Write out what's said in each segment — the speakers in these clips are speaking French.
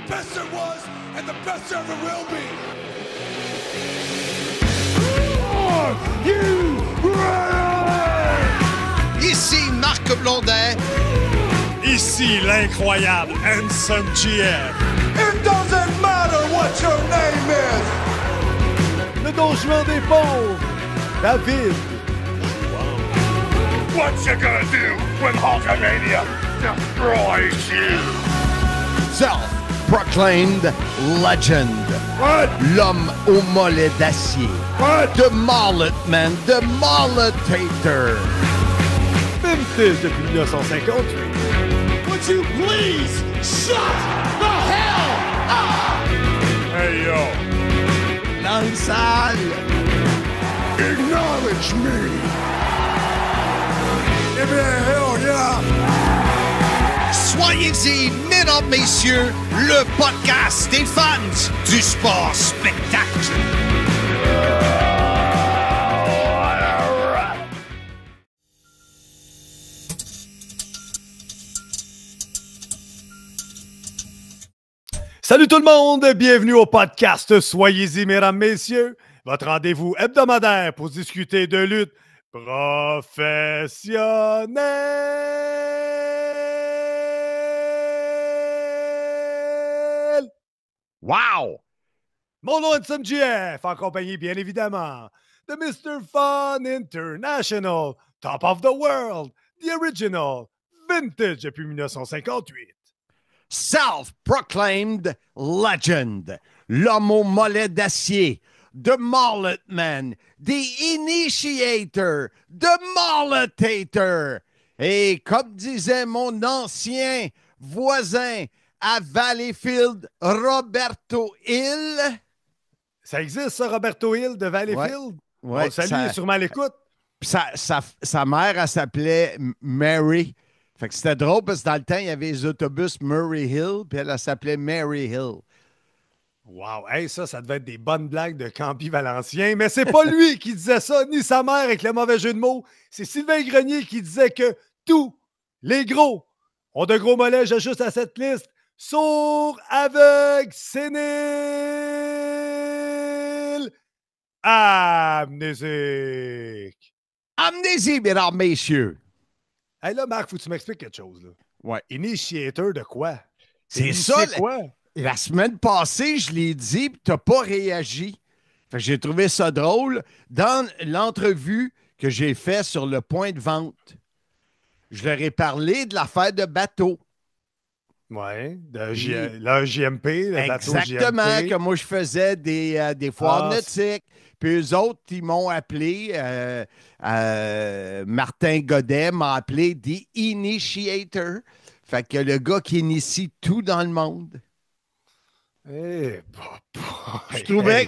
best there was and the best there ever will be. Are you ready? Ici Marc Blondet. Ici l'incroyable Handsome GF. It doesn't matter what your name is. Le Don Juan des pauvres, David. What you gonna do when Hulkamania destroys you? Self-proclaimed legend. What? L'homme au mollet d'acier. What? The Mullet Man, the Mulletator. Vintage depuis 1958. Would you please shut the hell up? Hey yo. Dans le salle. Acknowledge me. Give me a hell yeah. Soyez-y, mesdames, messieurs, le podcast des fans du sport spectacle. Salut tout le monde, bienvenue au podcast Soyez-y, mesdames, messieurs, votre rendez-vous hebdomadaire pour discuter de lutte professionnelle. Wow! Mon nom est Handsome GF, en compagnie, bien évidemment, de Mr. Fun International, Top of the World, The Original, Vintage depuis 1958. Self-proclaimed legend, l'homme au mollet d'acier, the Mullet Man, the Initiator, the Mulletator. Et comme disait mon ancien voisin à Valleyfield, Roberto Hill. Ça existe, ça, Roberto Hill de Valleyfield? Ouais, On le salue, il est sûrement à l'écoute. Sa mère, elle s'appelait Mary. Fait que c'était drôle parce que dans le temps, il y avait les autobus Murray Hill, puis elle s'appelait Mary Hill. Wow, hey, ça devait être des bonnes blagues de Campi Valencien, mais c'est pas lui qui disait ça, ni sa mère avec le mauvais jeu de mots. C'est Sylvain Grenier qui disait que tous les gros ont de gros mollets, j'ajuste à cette liste. Sourds, aveugles, séniles, amnésiques. Amnésie, mesdames, messieurs. Hey là, Marc, faut que tu m'expliques quelque chose. Là. Ouais. Initiator de quoi? C'est ça. Quoi? La semaine passée, je l'ai dit, puis tu n'as pas réagi. Fait que j'ai trouvé ça drôle. Dans l'entrevue que j'ai faite sur le point de vente, je leur ai parlé de l'affaire de bateau. Oui, le JMP, le bateau Exactement, JMP. que moi, je faisais des foires nautiques. Puis eux autres, ils m'ont appelé, Martin Godet m'a appelé The Initiator. Fait que le gars qui initie tout dans le monde. Je Je trouvais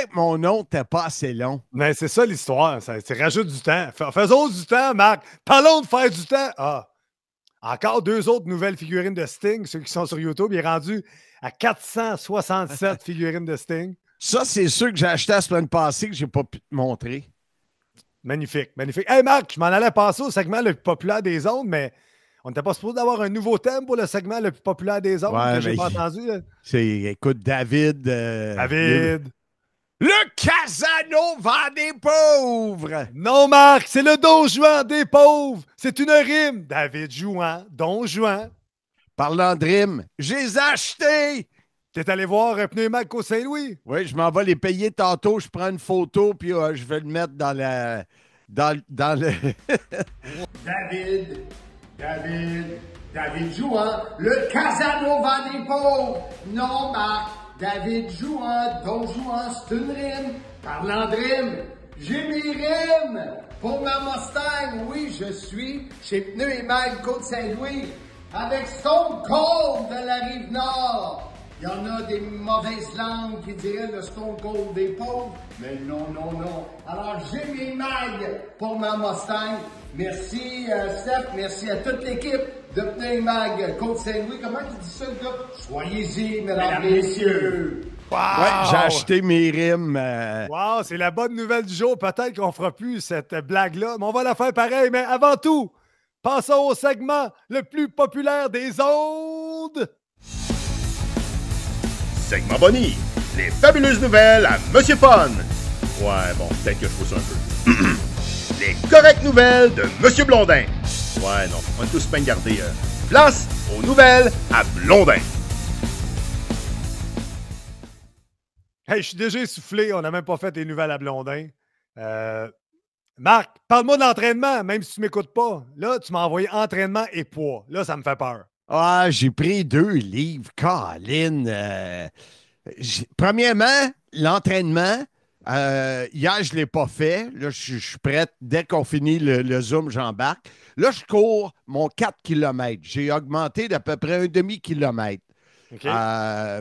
que mon nom n'était pas assez long. Mais c'est ça l'histoire, c'est rajoute du temps. Faisons du temps, Marc. Parlons de faire du temps. Ah, encore 2 autres nouvelles figurines de Sting, ceux qui sont sur YouTube. Il est rendu à 467 figurines de Sting. Ça, c'est ceux que j'ai acheté la semaine passée que je n'ai pas pu te montrer. Magnifique, magnifique. Hey Marc, je m'en allais passer au segment le plus populaire des ondes, mais on n'était pas supposé d'avoir un nouveau thème pour le segment le plus populaire des ondes que j'ai pas entendu. Là. Écoute, David. David. Le Casanova des pauvres! Non, Marc, c'est le Don Juan des pauvres. C'est une rime. David Juan, Don Juan. Parlant de rime, je les ai achetés! T'es allé voir un Pneumac au Saint-Louis? Oui, je m'en vais les payer tantôt. Je prends une photo, puis je vais le mettre dans le... David Juan, le Casanova des pauvres. Non, Marc, David Juan, Don Juan, c'est une rime. Parlant de rime, j'ai mes rimes. Pour ma Mustang, oui, je suis chez Pneus et Mag Côte-Saint-Louis avec Stone Cold de la Rive-Nord. Il y en a des mauvaises langues qui diraient le Stone Cold des pauvres, mais non. Alors, j'ai mes mags pour ma Mustang. Merci, Steph. Merci à toute l'équipe de Pneus et Mag Côte-Saint-Louis. Comment tu dis ça, le gars? Soyez-y, mesdames et messieurs. Wow! Ouais, j'ai acheté mes rimes. Wow, c'est la bonne nouvelle du jour. Peut-être qu'on fera plus cette blague-là, mais on va la faire pareil. Mais avant tout, passons au segment le plus populaire des ondes. segment Bonnie. Les fabuleuses nouvelles à Monsieur Pon. Ouais, bon, peut-être que je pousse un peu. Les correctes nouvelles de Monsieur Blondin. Ouais, non, on est tous bien gardés. Place aux nouvelles à Blondin. Hey, je suis déjà essoufflé. On n'a même pas fait les nouvelles à Blondin. Marc, parle-moi de l'entraînement, même si tu ne m'écoutes pas. Là, tu m'as envoyé entraînement et poids. Là, ça me fait peur. Ah, j'ai pris 2 livres, Colin. Premièrement, l'entraînement. Hier, je ne l'ai pas fait. Là, je suis prête. Dès qu'on finit le Zoom, j'embarque. Là, je cours mon 4 km. J'ai augmenté d'à peu près un demi-kilomètre. OK.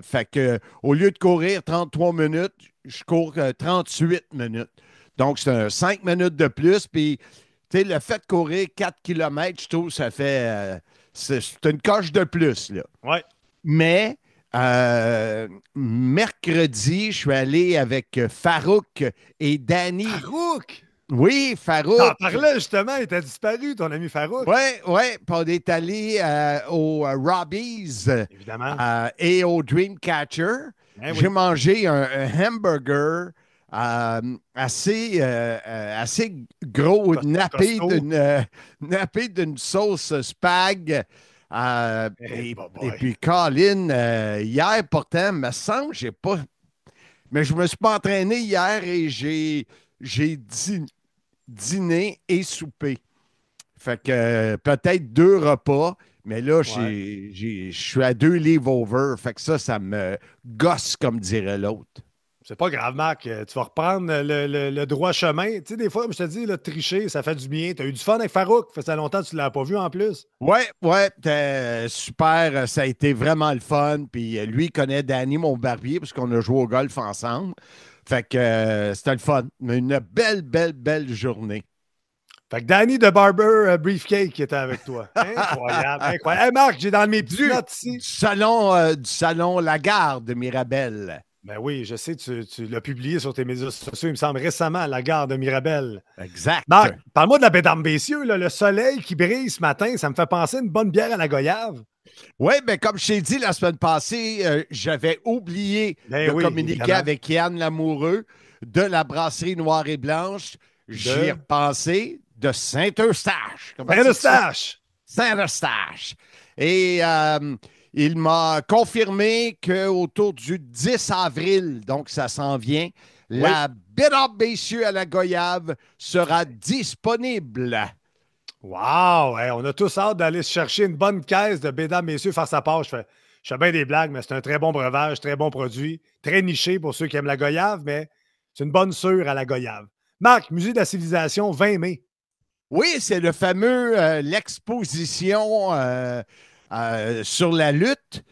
Fait que, au lieu de courir 33 minutes, je cours 38 minutes. Donc, c'est 5 minutes de plus. Puis, tu sais, le fait de courir 4 km, je trouve, ça fait. C'est une coche de plus, là. Ouais. Mais mercredi, je suis allé avec Farouk et Danny. Farouk! Oui, Farouk. T'en parlais justement, il t'a disparu, ton ami Farouk. Oui, oui. Puis on est allé au Robbie's et au Dreamcatcher. Ben oui. J'ai mangé un hamburger assez gros, nappé d'une sauce spag. Et puis, Colin, hier, pourtant, me semble, j'ai pas. Mais je me suis pas entraîné hier et j'ai dîné et soupé. Fait que peut-être 2 repas, mais là, je suis à 2 livres over. Fait que ça me gosse, comme dirait l'autre. C'est pas grave, Marc. Tu vas reprendre le droit chemin. Tu sais, des fois, comme je te dis, là, tricher, ça fait du bien. Tu as eu du fun avec Farouk. Ça fait longtemps que tu ne l'as pas vu en plus. Ouais, super. Ça a été vraiment le fun. Puis lui, il connaît Danny, mon barbier, parce qu'on a joué au golf ensemble. Fait que c'était le fun. Une belle, belle, belle journée. Fait que Danny de Barber Briefcake qui était avec toi. Incroyable, incroyable. Hey Marc, j'ai dans mes petites notes ici. Du salon Lagarde de Mirabel. Ben oui, je sais, tu l'as publié sur tes médias sociaux, il me semble, récemment, la gare de Mirabel. Exact. Marc, parle-moi de la Bédame Bessieux, là, le soleil qui brille ce matin, ça me fait penser à une bonne bière à la goyave. Oui, bien, comme je t'ai dit la semaine passée, j'avais oublié de communiquer évidemment avec Yann Lamoureux de la brasserie Noire et Blanche. J'y ai repensé de Saint-Eustache. Saint-Eustache! Saint-Eustache. Et il m'a confirmé qu'autour du 10 avril, donc ça s'en vient, la Bédame Bessieux à la goyave sera disponible. Wow! Hey, on a tous hâte d'aller se chercher une bonne caisse de Bédame Bessieux face à part. Je fais bien des blagues, mais c'est un très bon breuvage, très bon produit, très niché pour ceux qui aiment la goyave, mais c'est une bonne sûre à la goyave. Marc, Musée de la Civilisation, 20 mai. Oui, c'est le fameux l'exposition sur la lutte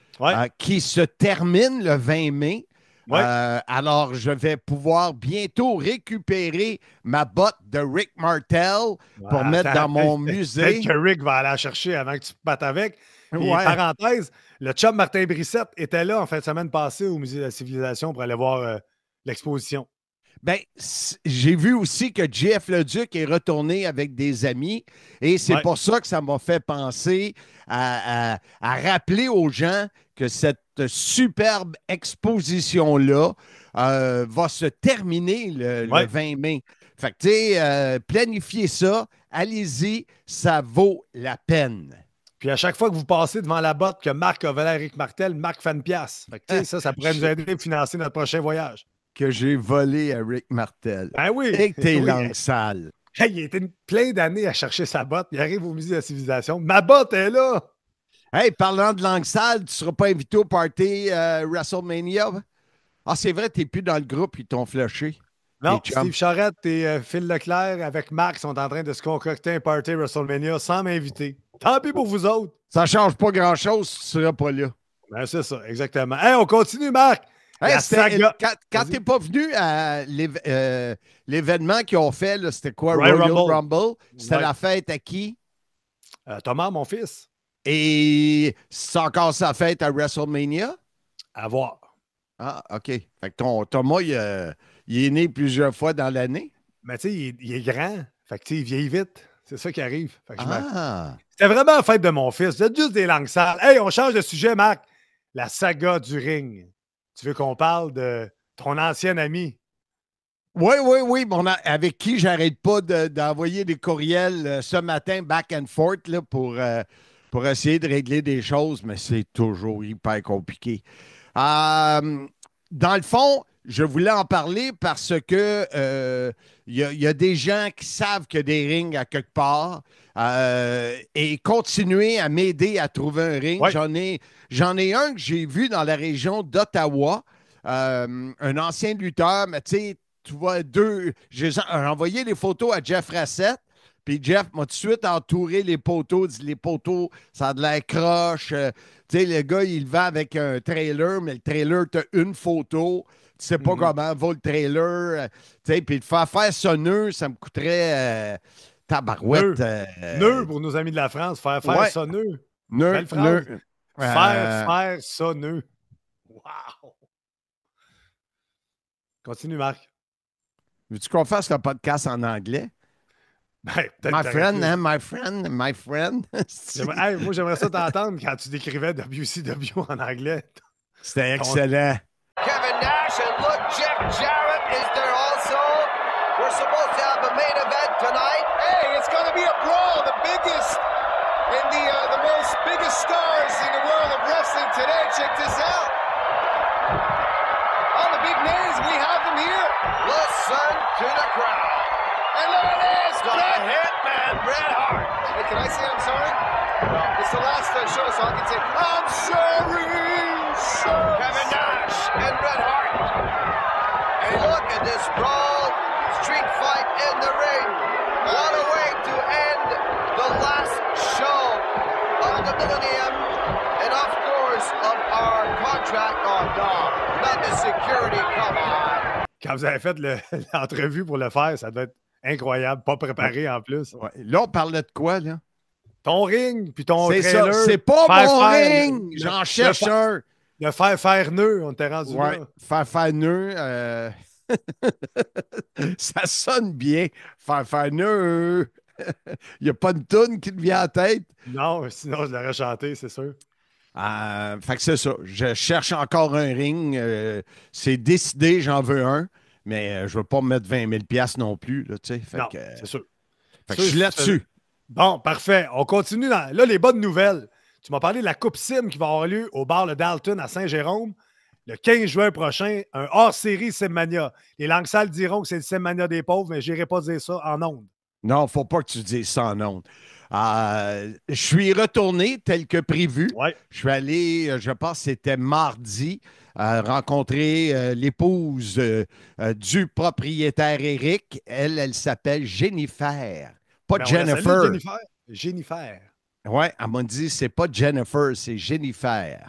qui se termine le 20 mai. Ouais. Alors, je vais pouvoir bientôt récupérer ma botte de Rick Martel pour mettre dans mon musée. Peut-être que Rick va aller la chercher avant que tu te battes avec. Et parenthèse, le chum Martin Brissette était là en fin de semaine passée au Musée de la Civilisation pour aller voir l'exposition. Ben, j'ai vu aussi que Jeff Leduc est retourné avec des amis et c'est pour ça que ça m'a fait penser à rappeler aux gens que cette superbe exposition-là va se terminer le 20 mai. Fait que, tu sais, planifiez ça, allez-y, ça vaut la peine. Puis à chaque fois que vous passez devant la botte que Marc a volé à Rick Martel, Marc fait une pièce. Fait que, ça pourrait nous aider à financer notre prochain voyage. Que j'ai volé à Rick Martel. Ben oui! Et que tes langues sales. Hey, il a été plein d'années à chercher sa botte. Il arrive au Musée de la Civilisation. Ma botte est là! Hey, parlant de langue sale, tu ne seras pas invité au party WrestleMania? Ah, c'est vrai, tu n'es plus dans le groupe, ils t'ont flushé. Non, Steve Charette et Phil Leclerc avec Marc sont en train de se concocter un party WrestleMania sans m'inviter. Tant pis pour vous autres. Ça ne change pas grand-chose si tu ne seras pas là. Ben, c'est ça, exactement. Hey, on continue, Marc! Hey, quand tu n'es pas venu à l'événement qu'ils ont fait, c'était quoi? Royal Rumble. C'était la fête à qui? Thomas, mon fils. Et c'est encore sa fête à WrestleMania? À voir. Ah, OK. Fait que Thomas, il est né plusieurs fois dans l'année. Mais tu sais, il est grand. Fait que il vieillit vite. C'est ça qui arrive. Fait que ah! C'était vraiment la fête de mon fils. Vous êtes juste des langues sales. Hey, on change de sujet, Marc. La saga du ring. tu veux qu'on parle de ton ancien ami. Oui, avec qui j'arrête pas d'envoyer des courriels ce matin, back and forth, là, pour essayer de régler des choses, mais c'est toujours hyper compliqué. Euh, Dans le fond, je voulais en parler parce que y a des gens qui savent qu'il y a des rings à quelque part et continuer à m'aider à trouver un ring. Ouais. J'en ai un que j'ai vu dans la région d'Ottawa, un ancien lutteur, mais tu sais, tu vois, j'ai envoyé les photos à Jeff Rassett. Puis Jeff m'a tout de suite entouré les poteaux. Dit les poteaux, ça a de l'air croche. Tu sais, le gars, il va avec un trailer, mais le trailer, tu as une photo. Tu sais pas comment va le trailer. Tu sais, puis de faire ça nœud, ça me coûterait tabarouette. Nœud pour nos amis de la France. Faire ouais. ça nœud. Nœud, Belle phrase. nœud. Faire ça nœud. Wow! Continue, Marc. Veux-tu qu'on fasse le podcast en anglais? Ben, My friend, hein, my friend, my friend. Hey, moi, j'aimerais ça t'entendre quand tu décrivais WCW en anglais. C'était excellent. Kevin Nash and look, Jeff Jarrett is there also. We're supposed to have a main event tonight. Hey, it's going to be a brawl, the biggest and the most biggest stars in the world of wrestling today. Check this out. All the big names, we have them here. Listen to the crowd. And look at this, The Hitman Bret Hart. Hey, can I say I'm sorry? No. It's the last show, so I can say, I'm sorry. Kevin Nash and Bret Hart. And look at this brawl, street fight in the ring. What a way to end the last show of the millennium. And of course, of our contract on dog. Not the security, come on. Quand vous avez fait l'entrevue pour le faire, ça devait être incroyable. Pas préparé en plus. Ouais. Là, on parlait de quoi, là? Ton ring, puis ton C'est trailer. ça, c'est pas mon ring! Le- J'en le- cherche le- un! Le faire nœud, on t'est rendu Ouais, là. faire nœud, ça sonne bien. Faire nœud. Il n'y a pas de toune qui te vient à la tête. Non, sinon je l'aurais chanté, c'est sûr. Fait que c'est ça. Je cherche encore un ring. C'est décidé, j'en veux un. Mais je ne veux pas me mettre 20 000 $ non plus. Là, tu sais. Non, c'est sûr. Fait que je suis là-dessus. Bon, parfait. On continue. Là, les bonnes nouvelles. Tu m'as parlé de la Coupe Sim qui va avoir lieu au bar Le Dalton à Saint-Jérôme le 15 juin prochain. Un hors-série Simmania. Les langues sales diront que c'est le Simmania des pauvres, mais je n'irai pas dire ça en ondes. Non, il ne faut pas que tu dises ça en ondes. Je suis retourné tel que prévu. Ouais. Je suis allé, je pense que c'était mardi, rencontrer l'épouse du propriétaire Eric. Elle s'appelle Jennifer. Pas Ben, on la Jennifer. salue, Jennifer. Oui, elle m'a dit c'est pas Jennifer, c'est Jennifer.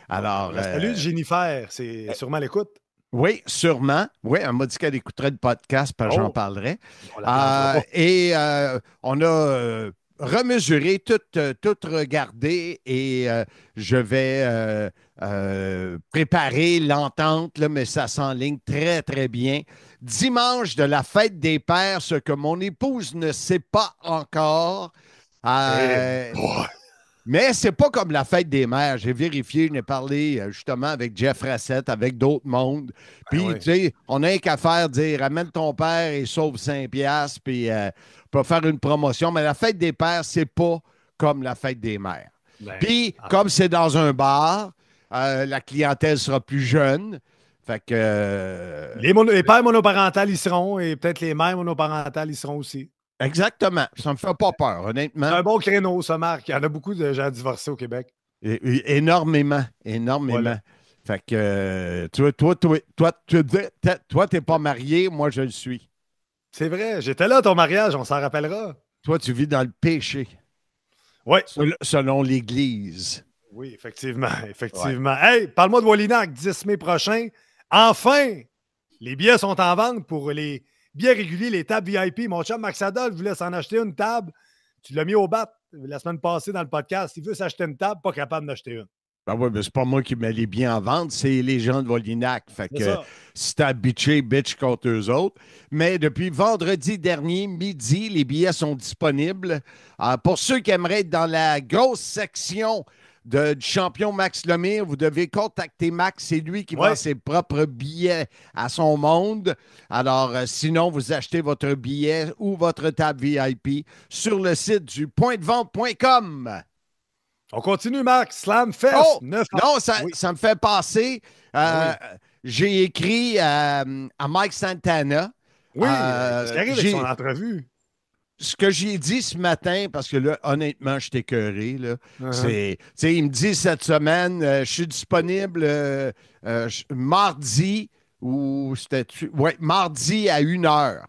Alors. Salut Jennifer, c'est sûrement à l'écoute. Oui, sûrement. Oui, elle m'a dit qu'elle écouterait le podcast, parce que j'en parlerai. On la Et on a remesuré, tout regardé et je vais préparer l'entente, là, mais ça s'enligne très, très bien. Dimanche de la fête des pères, ce que mon épouse ne sait pas encore. Mais c'est pas comme la fête des mères. J'ai vérifié, je n'ai parlé justement avec Jeff Rassett, avec d'autres mondes. Puis, tu sais, on n'a qu'à faire dire ramène ton père et sauve 5 $, puis peut faire une promotion. Mais la fête des pères, c'est pas comme la fête des mères. Puis, comme c'est dans un bar, la clientèle sera plus jeune. Fait que. Les pères monoparentales y seront et peut-être les mères monoparentales y seront aussi. Exactement. Ça me fait pas peur, honnêtement. C'est un bon créneau, ça, Marc. Il y en a beaucoup de gens divorcés au Québec. Énormément. Voilà. Fait que toi, t'es pas marié, moi, je le suis. C'est vrai. J'étais là à ton mariage, on s'en rappellera. Toi, tu vis dans le péché. Oui. Selon l'Église. Oui, effectivement. Hey, parle-moi de Wallinac, 10 mai prochain. Enfin, les billets sont en vente pour les billets réguliers, les tables VIP. Mon chum Max Adol voulait s'en acheter une table. Tu l'as mis au bat la semaine passée dans le podcast. Il veut s'acheter une table, pas capable d'acheter une. Ben oui, mais c'est pas moi qui mets les biens en vente, c'est les gens de Wallinac. Fait que si t'as bitché, bitch contre eux autres. Mais depuis vendredi dernier, midi, les billets sont disponibles. Pour ceux qui aimeraient être dans la grosse section du champion Max Lemire. Vous devez contacter Max. C'est lui qui vend ses propres billets à son monde. Alors, sinon, vous achetez votre billet ou votre table VIP sur le site du pointdevente.com. On continue, Marc. Slamfest. Oh! 9 Non, ça me fait passer. J'ai écrit à Mike Santana. Oui, ce qui arrive avec son entrevue. Ce que j'ai dit ce matin, parce que là, honnêtement, je suis écœuré, là, il me dit cette semaine, je suis disponible mardi ou c'était mardi à 1h.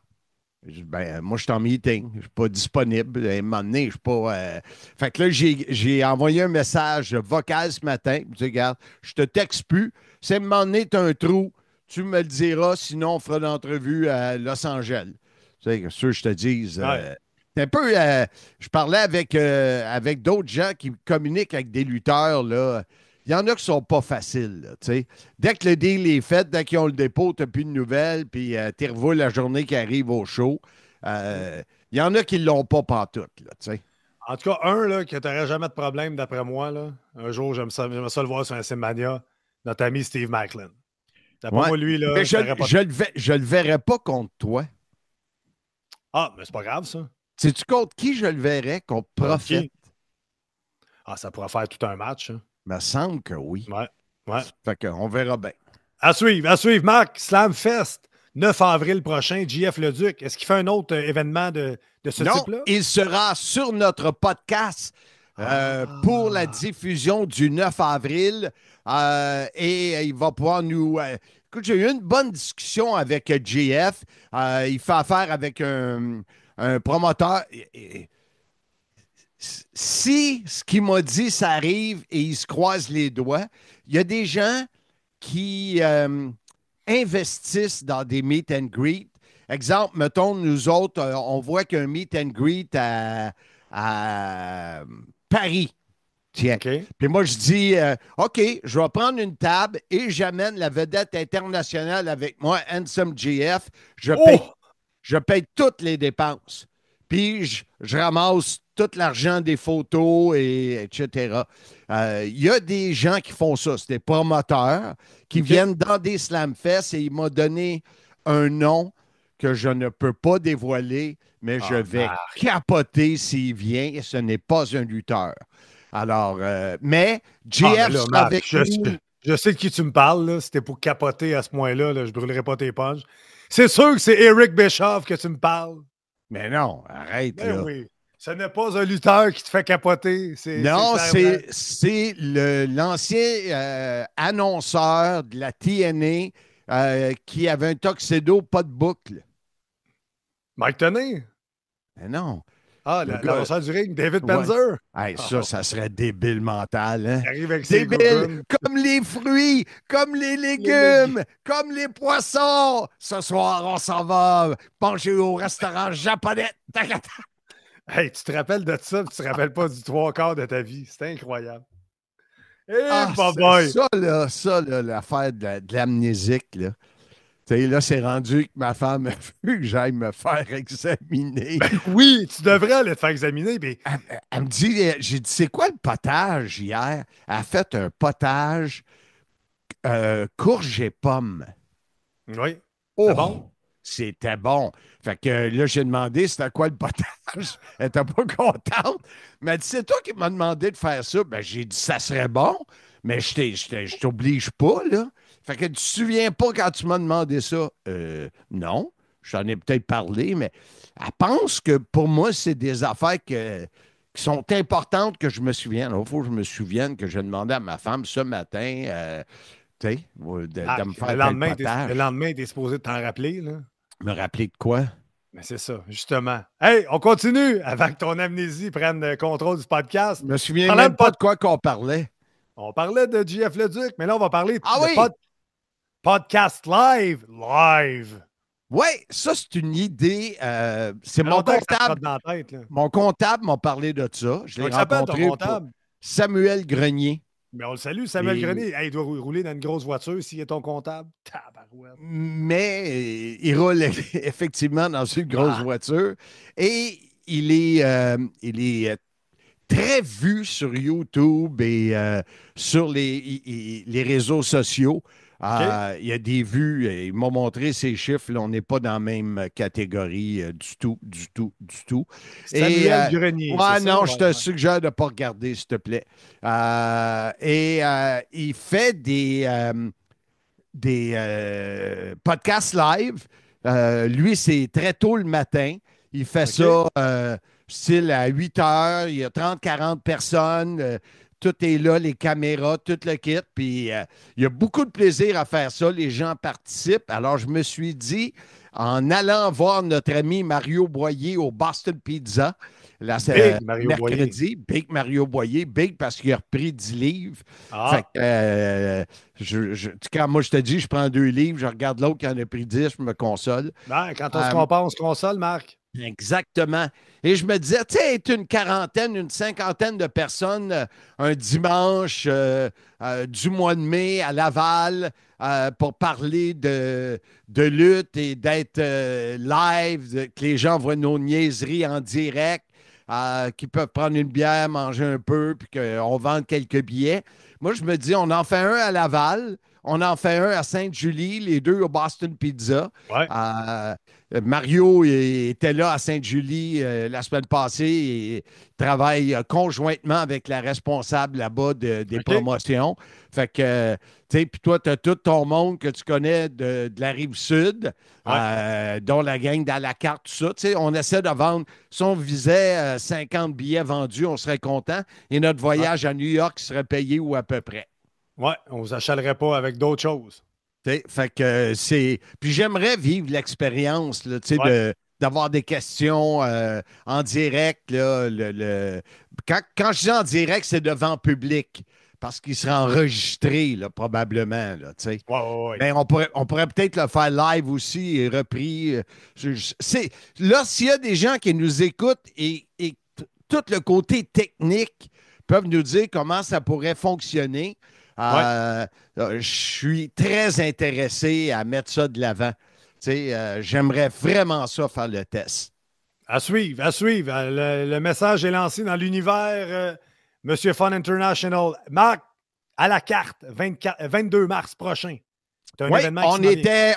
Ben, moi, je suis en meeting. Je ne suis pas disponible. À un moment donné, je suis pas. Fait que là, j'ai envoyé un message vocal ce matin. Je dis, regarde, je te texte plus. Si à un moment donné, tu as un trou, tu me le diras. Sinon, on fera l'entrevue à Los Angeles. Tu sais, sûr, je te dise. C'est un peu. Je parlais avec d'autres gens qui communiquent avec des lutteurs, là. Il y en a qui ne sont pas faciles. Là, dès que le deal est fait, dès qu'ils ont le dépôt, tu n'as plus de nouvelles, puis tu revois la journée qui arrive au show. Il y en a qui ne l'ont pas pantoute. Là, en tout cas, un là, que tu n'aurais jamais de problème, d'après moi. Là. Un jour, j'aime ça le voir sur un Simmania, notre ami Steve Macklin. D'après moi, lui, là, mais je ne le verrai pas contre toi. Ah, mais c'est pas grave, ça. Sais-tu contre qui je le verrais, contre Prophète? Ah, ça pourrait faire tout un match. Hein. Il me semble que oui. Ouais. Fait qu'on verra bien. À suivre, Marc. Slamfest, 9 avril prochain, JF Leduc. Est-ce qu'il fait un autre événement de ce type-là? Non, il sera sur notre podcast pour la diffusion du 9 avril. Et il va pouvoir nous... écoute, j'ai eu une bonne discussion avec JF. Il fait affaire avec un promoteur... Si ce qu'il m'a dit, ça arrive et il se croise les doigts, il y a des gens qui investissent dans des meet and greet. Exemple, mettons, nous autres, on voit qu'un meet and greet à Paris. Tiens. Okay. Puis moi, je dis, OK, je vais prendre une table et j'amène la vedette internationale avec moi, Handsome GF. Je paye toutes les dépenses. Puis je ramasse tout l'argent des photos, etc. Il y a des gens qui font ça. C'est des promoteurs qui viennent dans des slamfests et il m'a donné un nom que je ne peux pas dévoiler, mais je vais capoter s'il vient et ce n'est pas un lutteur. Alors, mais JF avec nous... Je sais de qui tu me parles. Là. C'était pour capoter à ce point-là. Là. Je ne brûlerai pas tes punches. C'est sûr que c'est Eric Bischoff que tu me parles. Mais non, arrête. Ben là. Oui. Ce n'est pas un lutteur qui te fait capoter. Non, c'est l'ancien annonceur de la TNA qui avait un tuxedo, pas de boucle. Mike Tenay? Mais non. Ah, l'annonceur du ring, David Penzer? Hey, ça serait débile mental. Hein? Il arrive avec débile, comme les fruits, comme les légumes, comme les poissons. Ce soir, on s'en va manger au restaurant japonais. Hey, tu te rappelles de ça, tu te rappelles pas du 3/4 de ta vie. C'est incroyable. Ça, l'affaire de l'amnésique, là. Là, c'est rendu que ma femme a vu que j'aille me faire examiner. Ben oui, tu devrais aller te faire examiner. Mais... Elle me dit, j'ai dit, c'est quoi le potage hier? Elle a fait un potage courge et pommes. Oui. Oh, bon? C'était bon. Fait que là, j'ai demandé c'était quoi le potage. Elle n'était pas contente. Mais elle dit, c'est toi qui m'as demandé de faire ça. Ben, j'ai dit, ça serait bon, mais je t'oblige pas, là. Fait que tu te souviens pas quand tu m'as demandé ça? Non. J'en ai peut-être parlé, mais elle pense que pour moi, c'est des affaires qui sont importantes que je me souvienne. Il faut que je me souvienne que j'ai demandé à ma femme ce matin, de me faire le lendemain, tu es supposé t'en rappeler, là. Me rappeler de quoi? Mais c'est ça, justement. Hey, on continue avant que ton amnésie prenne le contrôle du podcast. Je me souviens même pas de quoi qu'on parlait. On parlait de JF Leduc, mais là, on va parler de podcast live. Oui, ça, c'est une idée. C'est mon comptable. Mon comptable m'a parlé de ça. Je l'ai rencontré pour Samuel Grenier. Mais on le salue, Samuel Grenier. Hey, il doit rouler dans une grosse voiture s'il est ton comptable. Tabarouette. Mais il roule effectivement dans une grosse voiture. Et il est très vu sur YouTube et sur les réseaux sociaux. Il y a des vues. Il m'a montré ces chiffres. Là, on n'est pas dans la même catégorie du tout, du tout, du tout. Samuel Grenier. Ouais, c'est non, ça? je te suggère de ne pas regarder, s'il te plaît. Il fait des podcasts live. Lui, c'est très tôt le matin. Il fait ça style à 8 heures. Il y a 30-40 personnes. Tout est là, les caméras, tout le kit. Puis il y a beaucoup de plaisir à faire ça. Les gens participent. Alors, je me suis dit, en allant voir notre ami Mario Boyer au Boston Pizza, là, c'est Big Mario mercredi, Big Mario Boyer, Big parce qu'il a repris 10 livres. Fait que, quand moi je te dis, je prends 2 livres, je regarde l'autre qui en a pris 10, je me console. Ben, quand on se compare, on se console, Marc. Exactement. Et je me disais, tu sais, être une quarantaine, une cinquantaine de personnes un dimanche du mois de mai à Laval pour parler de lutte et d'être live, que les gens voient nos niaiseries en direct, qu'ils peuvent prendre une bière, manger un peu, puis qu'on vende quelques billets. Moi, je me dis, on en fait un à Laval, on en fait un à Sainte-Julie, les deux au Boston Pizza. Ouais. Mario était là à Sainte-Julie la semaine passée et travaille conjointement avec la responsable là-bas des promotions. Fait que, tu sais, puis toi, tu as tout ton monde que tu connais de la Rive-Sud, dont la gang d'à la carte, tout ça. Tu sais, on essaie de vendre. Si on visait 50 billets vendus, on serait content. Et notre voyage à New York serait payé ou à peu près. Ouais, on ne vous achalerait pas avec d'autres choses. Fait que c'est. Puis j'aimerais vivre l'expérience, là, d'avoir des questions en direct. Là, quand je dis en direct, c'est devant public. Parce qu'il sera enregistré, là, probablement. Là, ouais. Mais on pourrait peut-être le faire live aussi et repris. Là, s'il y a des gens qui nous écoutent et tout le côté technique peuvent nous dire comment ça pourrait fonctionner. Je suis très intéressé à mettre ça de l'avant. J'aimerais vraiment ça faire le test. À suivre, à suivre. Le message est lancé dans l'univers. Monsieur Fun International. Marc, à la carte, 22 mars prochain. C'est un événement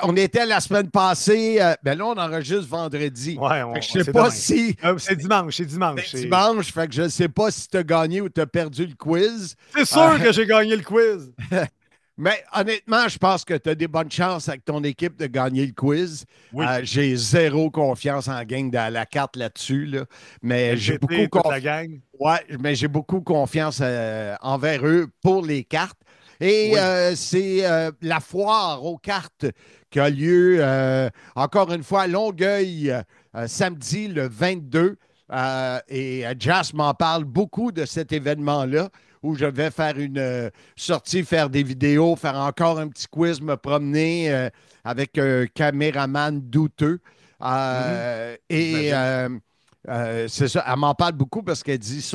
on était la semaine passée. Ben là, on enregistre vendredi. Je sais pas si. C'est dimanche, c'est dimanche. C'est dimanche, fait que je ne sais pas si tu as gagné ou tu as perdu le quiz. C'est sûr que j'ai gagné le quiz. Mais honnêtement, je pense que tu as des bonnes chances avec ton équipe de gagner le quiz. Oui. J'ai zéro confiance en gang de la carte là-dessus. Là. Mais j'ai beaucoup confiance. Ouais, mais j'ai beaucoup confiance envers eux pour les cartes. Et c'est la foire aux cartes qui a lieu, encore une fois, à Longueuil, samedi le 22. Et Jas m'en parle beaucoup de cet événement-là où je vais faire une sortie, faire des vidéos, faire encore un petit quiz, me promener avec un caméraman douteux. C'est ça, elle m'en parle beaucoup parce qu'elle dit si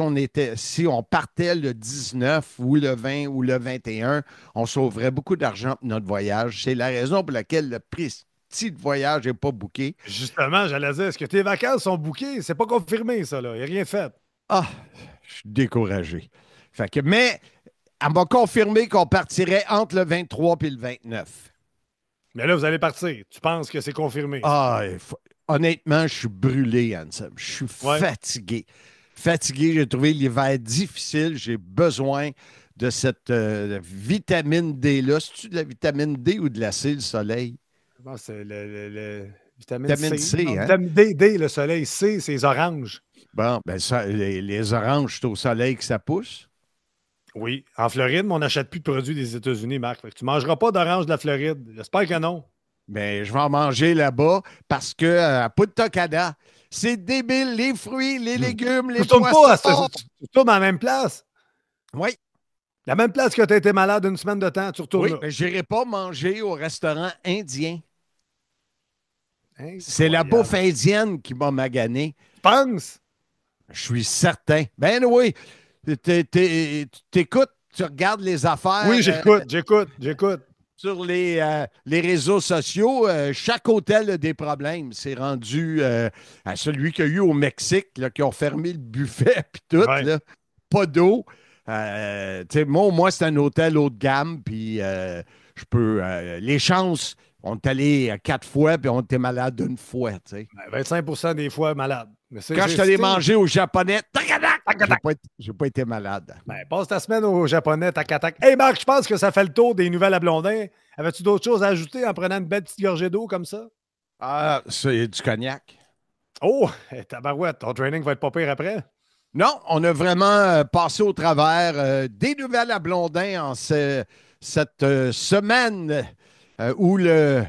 on partait le 19 ou le 20 ou le 21, on sauverait beaucoup d'argent pour notre voyage. C'est la raison pour laquelle le petit voyage n'est pas booké. Justement, j'allais dire, est-ce que tes vacances sont bookées? C'est pas confirmé, ça, là. Il n'y a rien fait. Ah, je suis découragé. Mais elle m'a confirmé qu'on partirait entre le 23 et le 29. Mais là, vous allez partir. Tu penses que c'est confirmé? Honnêtement, je suis brûlé, Anselme. Je suis fatigué. Fatigué, j'ai trouvé l'hiver difficile. J'ai besoin de cette vitamine D-là. C'est-tu de la vitamine D ou de la C, le soleil? Bon, c'est le vitamine C. Non, vitamine D, le soleil. C, c'est les oranges. Bon, ben ça, les oranges, c'est au soleil que ça pousse. Oui. En Floride, mais on n'achète plus de produits des États-Unis, Marc. Tu ne mangeras pas d'oranges de la Floride. J'espère que non. Mais je vais en manger là-bas parce que à Punta Cana, c'est débile. Les fruits, les légumes, les poissons. Tu tournes dans la même place? Oui. La même place que tu as été malade une semaine de temps, tu retournes là. Mais je n'irai pas manger au restaurant indien. C'est la bouffe indienne qui m'a magané. Tu penses? Je suis certain. Ben oui. T'écoutes, tu regardes les affaires. Oui, j'écoute. Sur les réseaux sociaux, chaque hôtel a des problèmes. C'est rendu à celui qu'il y a eu au Mexique, là, qui ont fermé le buffet puis tout. Ouais. Là. pas d'eau. Tu sais, moi, au moins, c'est un hôtel haut de gamme, puis je peux. Les chances, on est allé 4 fois, puis on était malade une fois, tu sais. Ben, 25% des fois malade. Mais Quand je suis allé manger au japonais, j'ai pas été malade. Ben, passe ta semaine au japonais, tac, tac. Hey Marc, je pense que ça fait le tour des nouvelles à Blondin. Avais-tu d'autres choses à ajouter en prenant une belle petite gorgée d'eau comme ça? Ah, c'est du cognac. Oh, tabarouette, ton training va être pas pire après. Non, on a vraiment passé au travers des nouvelles à Blondin en cette semaine où le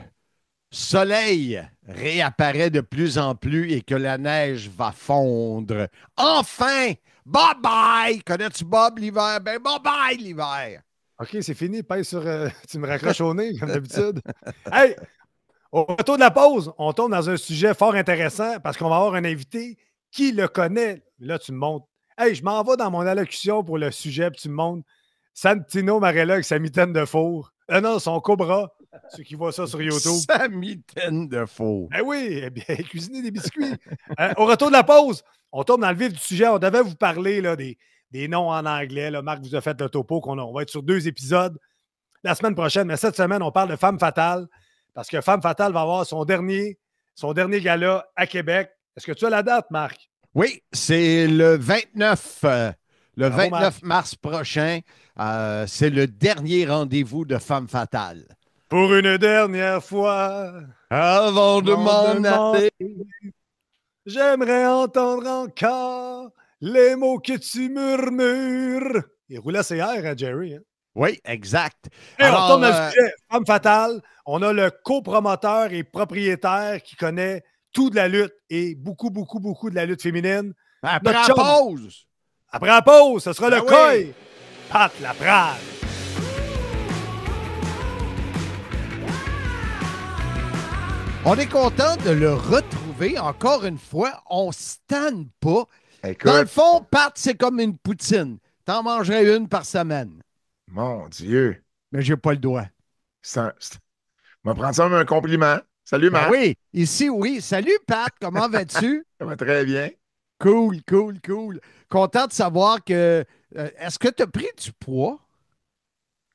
soleil réapparaît de plus en plus et que la neige va fondre. Enfin! Bye bye! Connais-tu Bob l'hiver? Ben bye bye l'hiver! OK, c'est fini. Pèse sur. Tu me raccroches au nez, comme d'habitude. Hey! Au retour de la pause, on tombe dans un sujet fort intéressant parce qu'on va avoir un invité qui le connaît. Là, tu me montres. Hey, je m'en vais dans mon allocution pour le sujet, puis tu me montres Santino Marella avec sa mitaine de four. Non, son cobra. Ceux qui voient ça sur YouTube. Sa mitaine de faux. Ben oui, eh bien, cuisiner des biscuits. Au retour de la pause, on tombe dans le vif du sujet. On devait vous parler là, des noms en anglais. Là. Marc vous a fait le topo. On va être sur 2 épisodes la semaine prochaine. Mais cette semaine, on parle de Femme Fatale. Parce que Femme Fatale va avoir son dernier gala à Québec. Est-ce que tu as la date, Marc? Oui, c'est le 29, Bravo, 29 mars prochain. C'est le dernier rendez-vous de Femme Fatale. Pour une dernière fois, Avant de m'en aller. j'aimerais entendre encore les mots que tu murmures. Il roulait ses airs, hein, Jerry. Hein? Oui, exact. Hey, on Alors, retourne dans le sujet. Femme Fatale, on a le copromoteur et propriétaire qui connaît tout de la lutte et beaucoup, beaucoup, beaucoup de la lutte féminine. après notre la chum. pause. Après la pause, ce sera Ben le oui. Coy. Pat Laprade. On est content de le retrouver encore une fois. On ne se tanne pas. Écoute, Dans le fond, Pat, c'est comme une poutine. T'en mangerais une par semaine. mon Dieu. Mais j'ai pas le doigt. On va prendre ça comme un compliment. Salut, Ben Marc. oui, ici, oui. Salut, Pat. Comment vas-tu? Ça va très bien. Cool, cool, cool. Content de savoir que. Est-ce que tu as pris du poids?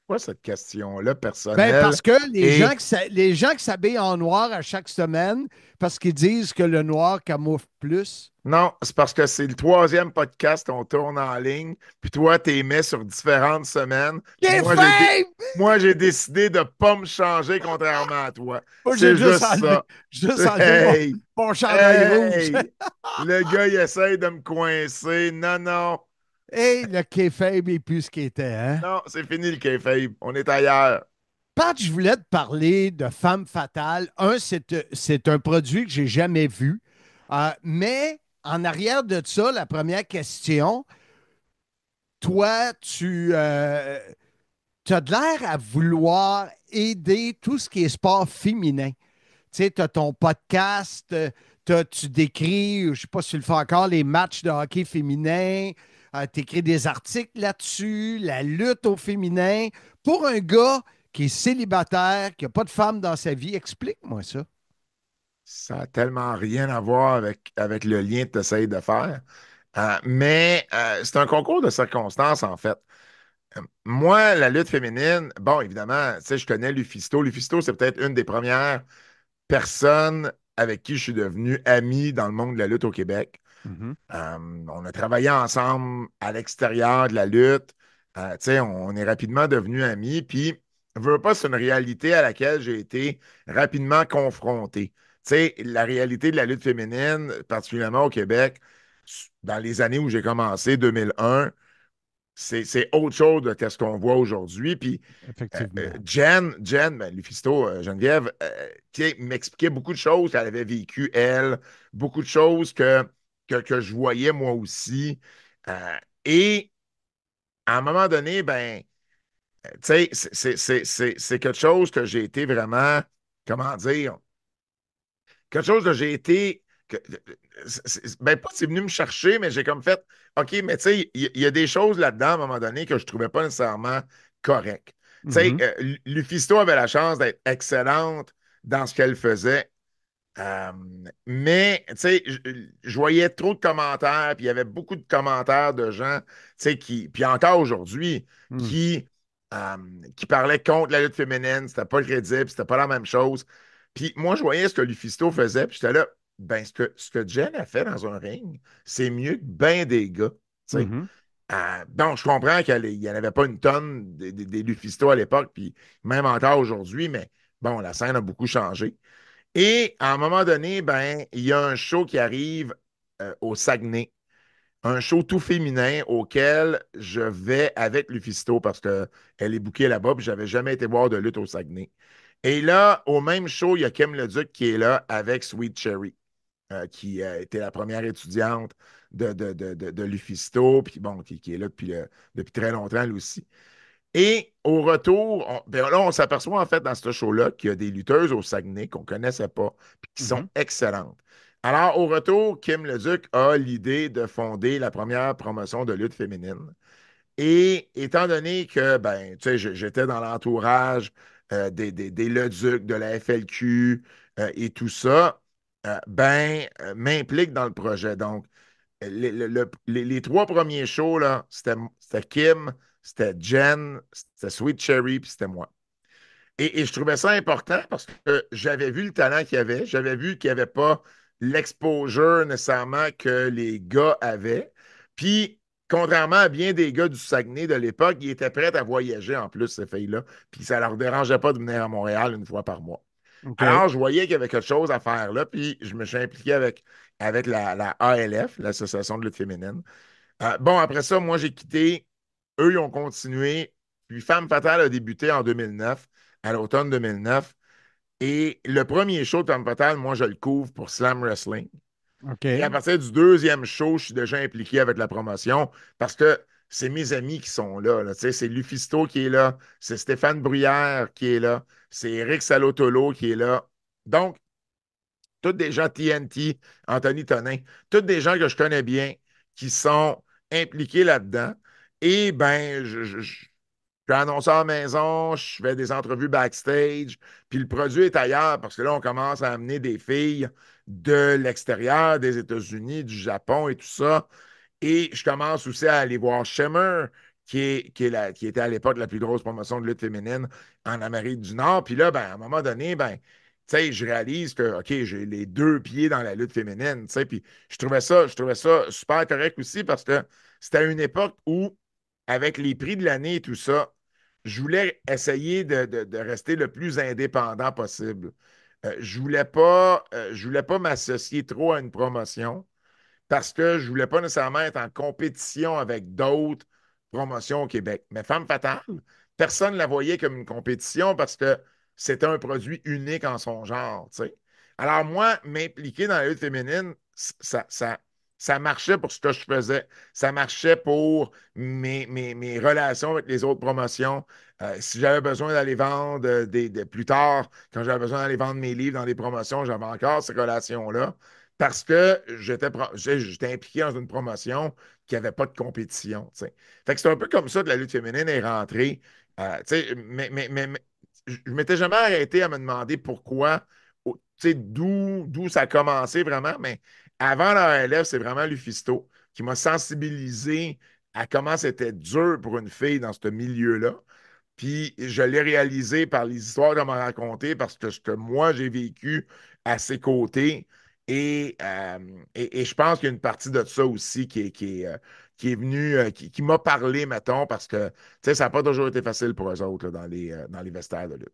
Pourquoi cette question-là Ben, personnelle? parce que Et- les gens qui s'habillent en noir à chaque semaine, parce qu'ils disent que le noir camoufle plus. Non, c'est parce que c'est le 3e podcast qu'on tourne en ligne, puis toi, t'es mis sur différentes semaines. Qu'est Moi, fait? Moi, j'ai décidé de ne pas me changer, contrairement à toi. Moi, C'est j'ai juste ça. juste enlevé Hey, mon chandail hey, rouge. le gars, il essaye de me coincer. Non, non. Et le kayfabe est plus ce qu'il était, hein? Non, c'est fini le kayfabe. On est ailleurs. Pat, je voulais te parler de Femme Fatale. C'est un produit que j'ai jamais vu. Mais en arrière de ça, la première question, toi, tu as de l'air à vouloir aider tout ce qui est sport féminin. Tu sais, tu as ton podcast, tu décris, je ne sais pas si tu le fais encore, les matchs de hockey féminin, tu écris des articles là-dessus, la lutte au féminin. Pour un gars qui est célibataire, qui n'a pas de femme dans sa vie, explique-moi ça. Ça n'a tellement rien à voir avec le lien que tu essayes de faire. Mais c'est un concours de circonstances, en fait. Moi, la lutte féminine, bon, évidemment, tu sais, je connais Lufisto. Lufisto, c'est peut-être une des premières personnes avec qui je suis devenu ami dans le monde de la lutte au Québec. On a travaillé ensemble à l'extérieur de la lutte. Tu sais, on est rapidement devenus amis. Puis, je veux pas, c'est une réalité à laquelle j'ai été rapidement confronté. Tu sais, la réalité de la lutte féminine, particulièrement au Québec, dans les années où j'ai commencé, 2001, c'est autre chose de ce qu'on voit aujourd'hui. Puis, Effectivement. Ben, Lufisto, Geneviève, tu sais, m'expliquait beaucoup de choses qu'elle avait vécues, elle, beaucoup de choses que je voyais moi aussi. Et à un moment donné, ben, tu sais, c'est quelque chose que j'ai été vraiment, comment dire, quelque chose que j'ai été, ben pas c'est venu me chercher, mais j'ai comme fait, OK, mais tu sais, il y a des choses là-dedans à un moment donné que je ne trouvais pas nécessairement correctes. Tu sais, Lufisto avait la chance d'être excellente dans ce qu'elle faisait. Euh, mais, tu sais, je voyais trop de commentaires, puis il y avait beaucoup de commentaires de gens, tu sais, puis encore aujourd'hui, Hmm. qui, euh, qui parlaient contre la lutte féminine, c'était pas crédible, c'était pas la même chose. Puis moi, je voyais ce que Lufisto faisait, puis j'étais là, ben, ce que Jen a fait dans un ring, c'est mieux que ben des gars, tu sais. Mhm. Donc, je comprends qu'il n'y en avait pas une tonne des Lufisto à l'époque, puis même encore aujourd'hui, mais bon, la scène a beaucoup changé. Et à un moment donné, ben, il y a un show qui arrive au Saguenay, un show tout féminin auquel je vais avec Lufisto parce qu'elle est bookée là-bas, puis j'avais jamais été voir de lutte au Saguenay. Et là, au même show, il y a Kim Leduc qui est là avec Sweet Cherry, qui était la première étudiante de Lufisto, puis bon, qui est là depuis très longtemps, elle aussi. Et au retour, ben là, on s'aperçoit en fait dans ce show-là qu'il y a des lutteuses au Saguenay qu'on ne connaissait pas, puis qui sont Mhm. excellentes. Alors, au retour, Kim Leduc a l'idée de fonder la première promotion de lutte féminine. Et étant donné que, ben, tu sais, j'étais dans l'entourage des Leduc, de la FLQ et tout ça, ben, m'implique dans le projet. Donc, les trois premiers shows, là, c'était Kim, c'était Jen, c'était Sweet Cherry, puis c'était moi. Et je trouvais ça important parce que j'avais vu le talent qu'il y avait, j'avais vu qu'il n'y avait pas l'exposure nécessairement que les gars avaient. Puis, contrairement à bien des gars du Saguenay de l'époque, ils étaient prêts à voyager en plus, ces filles-là. Puis, ça leur dérangeait pas de venir à Montréal une fois par mois. OK. Alors, je voyais qu'il y avait quelque chose à faire là, puis je me suis impliqué avec la ALF, l'Association de lutte féminine. Bon, après ça, moi, j'ai quitté. Eux, ils ont continué. Puis Femme Fatale a débuté en 2009, à l'automne 2009. Et le premier show de Femme Fatale, moi, je le couvre pour Slam Wrestling. Et à OK. partir du deuxième show, je suis déjà impliqué avec la promotion parce que c'est mes amis qui sont là. Tu sais, c'est Lufisto qui est là, c'est Stéphane Bruyère qui est là, c'est Eric Salotolo qui est là. Donc, tous des gens TNT, Anthony Tonin, tous des gens que je connais bien qui sont impliqués là-dedans. Et ben, je suis annonceur à la maison, je fais des entrevues backstage, puis le produit est ailleurs parce que là, on commence à amener des filles de l'extérieur, des États-Unis, du Japon et tout ça. Et je commence aussi à aller voir Shimmer, qui était à l'époque la plus grosse promotion de lutte féminine en Amérique du Nord. Puis là, ben, à un moment donné, ben, tu sais, je réalise que, OK, j'ai les deux pieds dans la lutte féminine, tu sais, puis je trouvais ça super correct aussi parce que c'était une époque où, avec les prix de l'année et tout ça, je voulais essayer de rester le plus indépendant possible. Je voulais pas m'associer trop à une promotion parce que je ne voulais pas nécessairement être en compétition avec d'autres promotions au Québec. Mais Femme Fatale, personne ne la voyait comme une compétition parce que c'était un produit unique en son genre, tu sais. Alors moi, m'impliquer dans la lutte féminine, ça marchait pour ce que je faisais. Ça marchait pour mes relations avec les autres promotions. Si j'avais besoin d'aller vendre plus tard, quand j'avais besoin d'aller vendre mes livres dans des promotions, j'avais encore ces relations-là parce que j'étais impliqué dans une promotion qui n'avait pas de compétition. Tu sais. Fait que c'est un peu comme ça que la lutte féminine est rentrée. Tu sais, mais je ne m'étais jamais arrêté à me demander pourquoi, tu sais, d'où ça a commencé vraiment. Mais avant la RLF, c'est vraiment Lufisto qui m'a sensibilisé à comment c'était dur pour une fille dans ce milieu-là. Puis je l'ai réalisé par les histoires qu'elle m'a racontées, parce que ce que moi j'ai vécu à ses côtés. Et je pense qu'il y a une partie de ça aussi qui est venue, qui m'a parlé, mettons, parce que tu sais, ça n'a pas toujours été facile pour eux autres là, dans les vestiaires de lutte.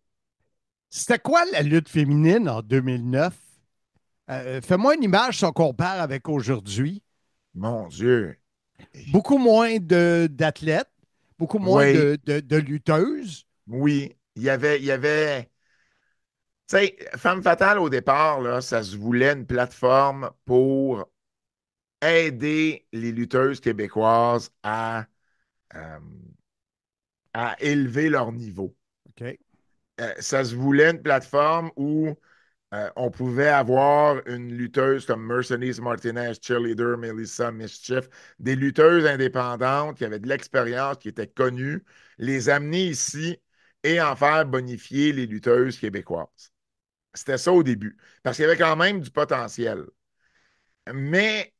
C'était quoi la lutte féminine en 2009? Fais-moi une image si on compare avec aujourd'hui. Mon Dieu. Beaucoup moins d'athlètes, beaucoup moins Oui, de lutteuses. oui. Il y avait, tu sais, Femme Fatale au départ, là, ça se voulait une plateforme pour aider les lutteuses québécoises euh, à élever leur niveau. OK. Ça se voulait une plateforme où on pouvait avoir une lutteuse comme Mercedes Martinez, cheerleader, Melissa Mischief, des lutteuses indépendantes qui avaient de l'expérience, qui étaient connues, les amener ici et en faire bonifier les lutteuses québécoises. C'était ça au début. Parce qu'il y avait quand même du potentiel. Mais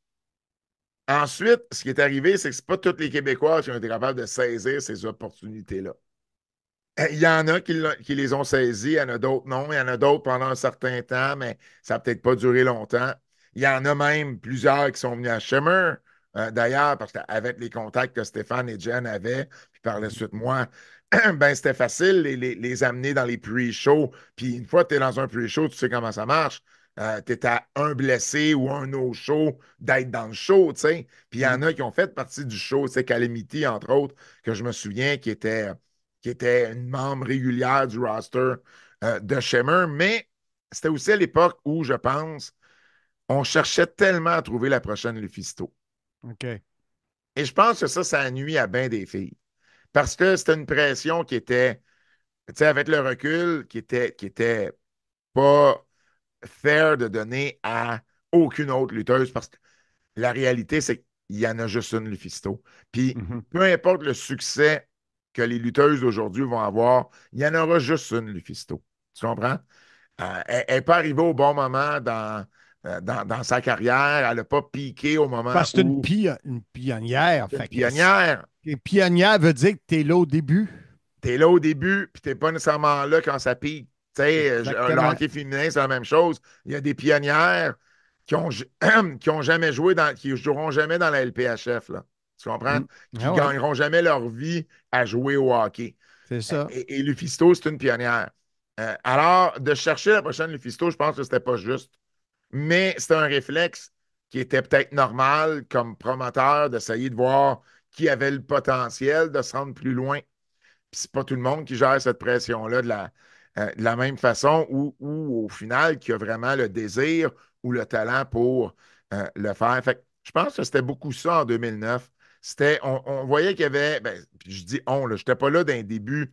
ensuite, ce qui est arrivé, c'est que c'est pas tous les Québécois qui ont été capables de saisir ces opportunités-là. Il y en a qui les ont saisis, il y en a d'autres non. Il y en a d'autres pendant un certain temps, mais ça n'a peut-être pas duré longtemps. Il y en a même plusieurs qui sont venus à Shimmer, d'ailleurs, parce qu'avec les contacts que Stéphane et Jen avaient, puis par la suite, moi, ben c'était facile les amener dans les pre-shows. Puis une fois que tu es dans un pre-show, tu sais comment ça marche. Tu es à un blessé ou un no-show d'être dans le show, tu sais. Puis il y en a qui ont fait partie du show, tu sais, Calamity, entre autres, que je me souviens, qui était une membre régulière du roster de Shimmer, mais c'était aussi à l'époque où, je pense, on cherchait tellement à trouver la prochaine Lufisto. OK. Et je pense que ça nuit à bien des filles. Parce que c'était une pression qui était, tu sais, avec le recul, qui était pas fair de donner à aucune autre lutteuse. Parce que la réalité, c'est qu'il y en a juste une Lufisto. Puis, Mhm. peu importe le succès que les lutteuses d'aujourd'hui vont avoir, il y en aura juste une Lufisto. Tu comprends? Elle n'est pas arrivée au bon moment dans sa carrière. Elle n'a pas piqué au moment Parce que c'est où une pionnière. c'est une Fait que pionnière. pionnière veut dire que tu es là au début. Tu es là au début, puis tu n'es pas nécessairement là quand ça pique. Tu sais, le Exactement. hockey féminin, c'est la même chose. Il y a des pionnières qui ont jamais joué qui joueront jamais dans la LPHF, là. Tu comprends? Mm. Qui Ah ouais, gagneront jamais leur vie à jouer au hockey. c'est ça. Et Lufisto, c'est une pionnière. Alors, de chercher la prochaine Lufisto, je pense que c'était pas juste. Mais c'était un réflexe qui était peut-être normal comme promoteur d'essayer de voir qui avait le potentiel de se rendre plus loin. Puis c'est pas tout le monde qui gère cette pression-là de la même façon ou au final qui a vraiment le désir ou le talent pour le faire. Fait que je pense que c'était beaucoup ça en 2009. On voyait qu'il y avait, ben, puis je dis on, là, j'étais pas là d'un début,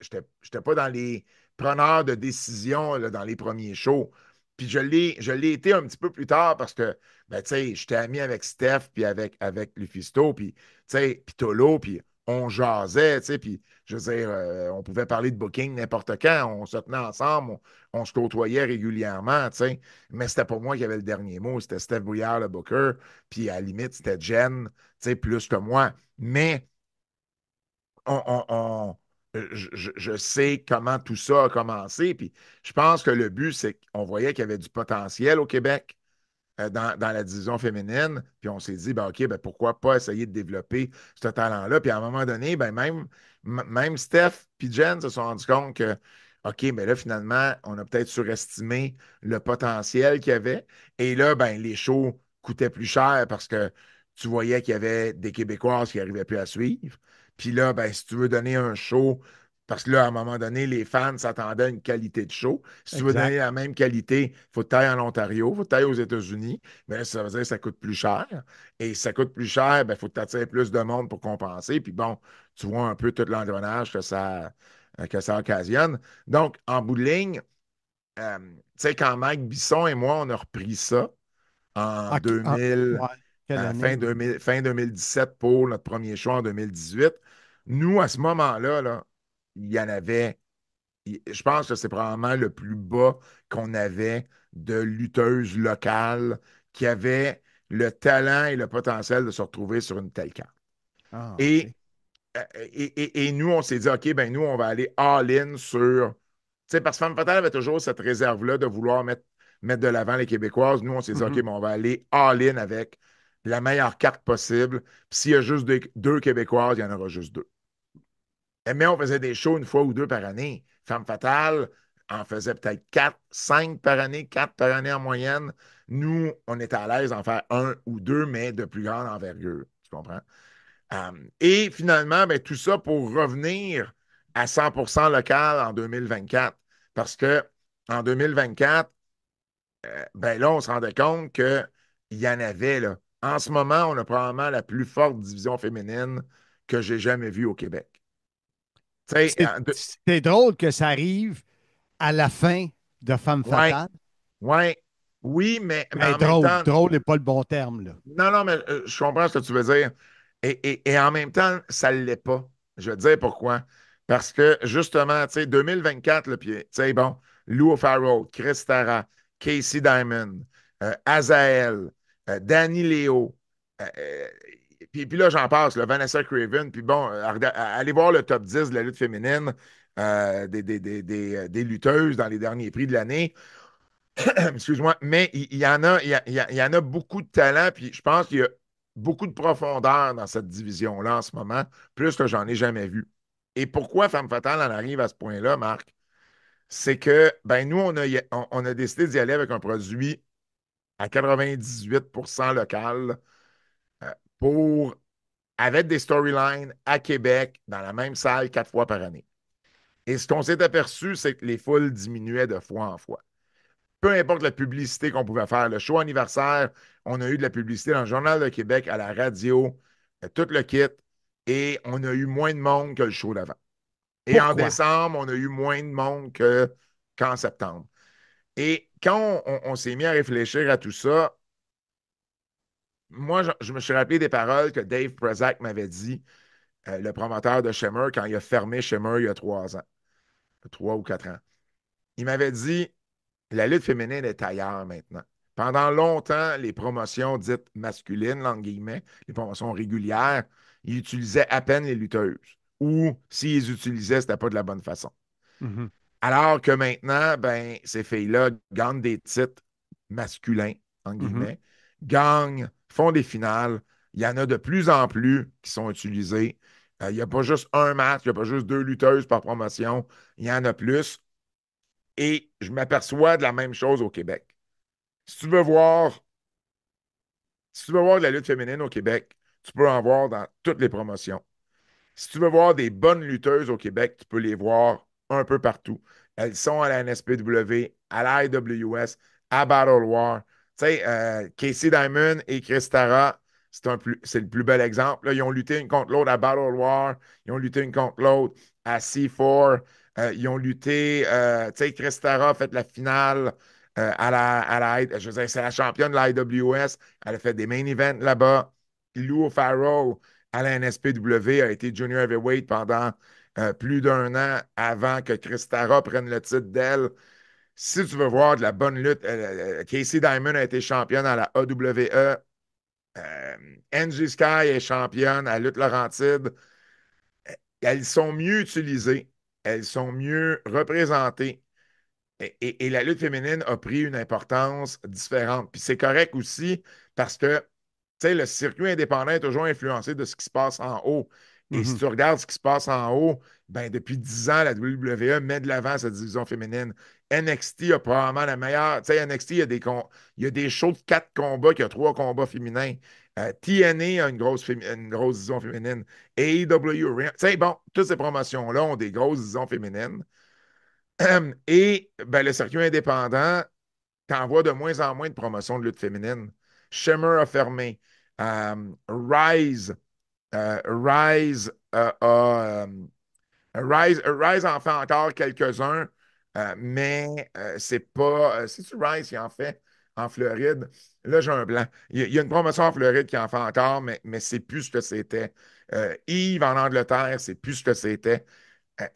j'étais pas dans les preneurs de décision là, dans les premiers shows. Puis je l'ai été un petit peu plus tard parce que, ben, tu sais, j'étais ami avec Steph, puis avec Lufisto, puis, tu sais, puis Tolo, puis on jasait, tu sais, puis je veux dire, on pouvait parler de booking n'importe quand, on se tenait ensemble, on se côtoyait régulièrement, tu sais, mais c'était pas moi qui avait le dernier mot, c'était Steph Bouillard, le booker, puis à la limite, c'était Jen, tu sais, plus que moi. Mais on, on- on- je sais comment tout ça a commencé, puis je pense que le but, c'est qu'on voyait qu'il y avait du potentiel au Québec dans la division féminine. Puis on s'est dit, ben, OK, ben, pourquoi pas essayer de développer ce talent-là. Puis à un moment donné, ben, même Steph et Jen se sont rendus compte que, OK, mais là, finalement, on a peut-être surestimé le potentiel qu'il y avait. Et là, ben, les shows coûtaient plus cher parce que tu voyais qu'il y avait des Québécoises qui n'arrivaient plus à suivre. Puis là, ben, si tu veux donner un show, parce que là, à un moment donné, les fans s'attendaient à une qualité de show. Si tu veux donner Exact. la même qualité, il faut que tu ailles en Ontario, il faut que tu ailles aux États-Unis. Mais là, ça veut dire que ça coûte plus cher. Et si ça coûte plus cher, il faut que tu attires plus de monde pour compenser. Puis bon, tu vois un peu tout l'engrenage que ça occasionne. Donc, en bout de ligne, tu sais, quand Mike Bisson et moi, on a repris ça en OK. Ah, 2000, ouais. Quelle année? fin 2017 pour notre premier show en 2018, nous, à ce moment-là, là, il y en avait je pense que c'est probablement le plus bas qu'on avait de lutteuses locales qui avaient le talent et le potentiel de se retrouver sur une telle carte. Ah, OK. Et, et nous, on s'est dit, OK, ben nous, on va aller all-in sur. Tu sais, parce que Femme Fatale avait toujours cette réserve-là de vouloir mettre de l'avant les Québécoises. Nous, on s'est dit, OK, Mhm. ben on va aller all-in avec la meilleure carte possible. Puis s'il y a juste deux Québécoises, il y en aura juste deux. Mais on faisait des shows une fois ou deux par année. Femme Fatale en faisait peut-être 4, 5 par année, 4 par année en moyenne. Nous, on était à l'aise d'en faire un ou deux, mais de plus grande envergure. Tu comprends? Et finalement, ben, tout ça pour revenir à 100% local en 2024. Parce que en 2024, ben là, on se rendait compte qu'il y en avait, là. En ce moment, on a probablement la plus forte division féminine que j'ai jamais vue au Québec. Tu sais, C'est drôle que ça arrive à la fin de Femme ouais, Fatale. ouais, oui, mais Ben, en même drôle. temps, Drôle n'est pas le bon terme, là. non, non, mais je comprends ce que tu veux dire. Et en même temps, ça ne l'est pas. Je vais te dire pourquoi. Parce que justement, tu sais, 2024, là, puis, tu sais, bon, Lou Farrell, Chris Tara, Casey Diamond, Azael, Danny Leo. Puis là, j'en passe, là, Vanessa Craven. Puis bon, allez voir le top 10 de la lutte féminine des lutteuses dans les derniers prix de l'année. Excuse-moi, mais il y en a, il y en a beaucoup de talent, puis je pense qu'il y a beaucoup de profondeur dans cette division-là en ce moment, plus que j'en ai jamais vu. Et pourquoi Femme Fatale en arrive à ce point-là, Marc? C'est que ben nous, on a décidé d'y aller avec un produit à 98% local euh, pour avec des storylines à Québec, dans la même salle, 4 fois par année. Et ce qu'on s'est aperçu, c'est que les foules diminuaient de fois en fois. Peu importe la publicité qu'on pouvait faire. Le show anniversaire, on a eu de la publicité dans le Journal de Québec, à la radio, tout le kit, et on a eu moins de monde que le show d'avant. Et en Pourquoi? décembre, on a eu moins de monde qu'en septembre. Et quand on s'est mis à réfléchir à tout ça, moi, je me suis rappelé des paroles que Dave Prezak m'avait dit, le promoteur de Shimmer, quand il a fermé Shimmer il y a 3 ans, 3 ou 4 ans. Il m'avait dit, la lutte féminine est ailleurs maintenant. Pendant longtemps, les promotions dites masculines, entre guillemets, les promotions régulières, ils utilisaient à peine les lutteuses. Ou s'ils les utilisaient, c'était pas de la bonne façon. Mhm. Alors que maintenant, ben, ces filles-là gagnent des titres masculins, entre Mhm. guillemets, gagnent, font des finales. Il y en a de plus en plus qui sont utilisés. Il n'y a pas juste un match, il n'y a pas juste 2 lutteuses par promotion. Il y en a plus. Et je m'aperçois de la même chose au Québec. Si tu veux voir, si tu veux voir de la lutte féminine au Québec, tu peux en voir dans toutes les promotions. Si tu veux voir des bonnes lutteuses au Québec, tu peux les voir un peu partout. Elles sont à la NSPW, à la IWS, à Battle War. Tu sais, Casey Diamond et Chris Tara, c'est le plus bel exemple. Là, ils ont lutté une contre l'autre à Battle War. Ils ont lutté une contre l'autre à C4. Ils ont lutté, tu sais, Chris Tara a fait la finale je veux dire, c'est la championne de la IWS. Elle a fait des main events là-bas. Lou Farrell, à la NSPW, a été junior heavyweight pendant plus d'1 an avant que Christara prenne le titre d'elle. Si tu veux voir de la bonne lutte, Casey Diamond a été championne à la AWE. Angie Sky est championne à Lutte Laurentide. Elles sont mieux utilisées. Elles sont mieux représentées. Et la lutte féminine a pris une importance différente. Puis c'est correct aussi parce que tu sais, le circuit indépendant est toujours influencé de ce qui se passe en haut. Et si Mhm. tu regardes ce qui se passe en haut, ben depuis 10 ans, la WWE met de l'avant sa division féminine. NXT a probablement la meilleure. Tu sais, NXT, il y a des shows de 4 combats, qui a 3 combats féminins. TNA a une grosse division féminine. AEW, tu sais, bon, toutes ces promotions-là ont des grosses divisions féminines. Et ben, le circuit indépendant t'envoie de moins en moins de promotions de lutte féminine. Shimmer a fermé. Rise, Rise, Rise en fait encore quelques-uns, mais c'est pas. C'est-tu Rise qui en fait en Floride? Là, j'ai un blanc. Il y a une promotion en Floride qui en fait encore, mais c'est plus ce que c'était. Yves en Angleterre, c'est plus ce que c'était.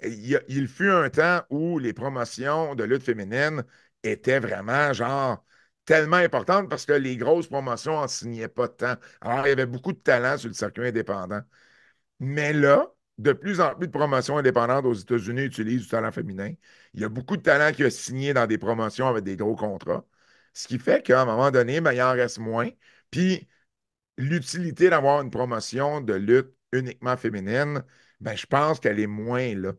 Il fut un temps où les promotions de lutte féminine étaient vraiment genre tellement importantes parce que les grosses promotions en signaient pas de temps. Alors, il y avait beaucoup de talent sur le circuit indépendant. Mais là, de plus en plus de promotions indépendantes aux États-Unis utilisent du talent féminin. Il y a beaucoup de talent qui a signé dans des promotions avec des gros contrats. Ce qui fait qu'à un moment donné, ben, il en reste moins. Puis l'utilité d'avoir une promotion de lutte uniquement féminine, ben, je pense qu'elle est moins là.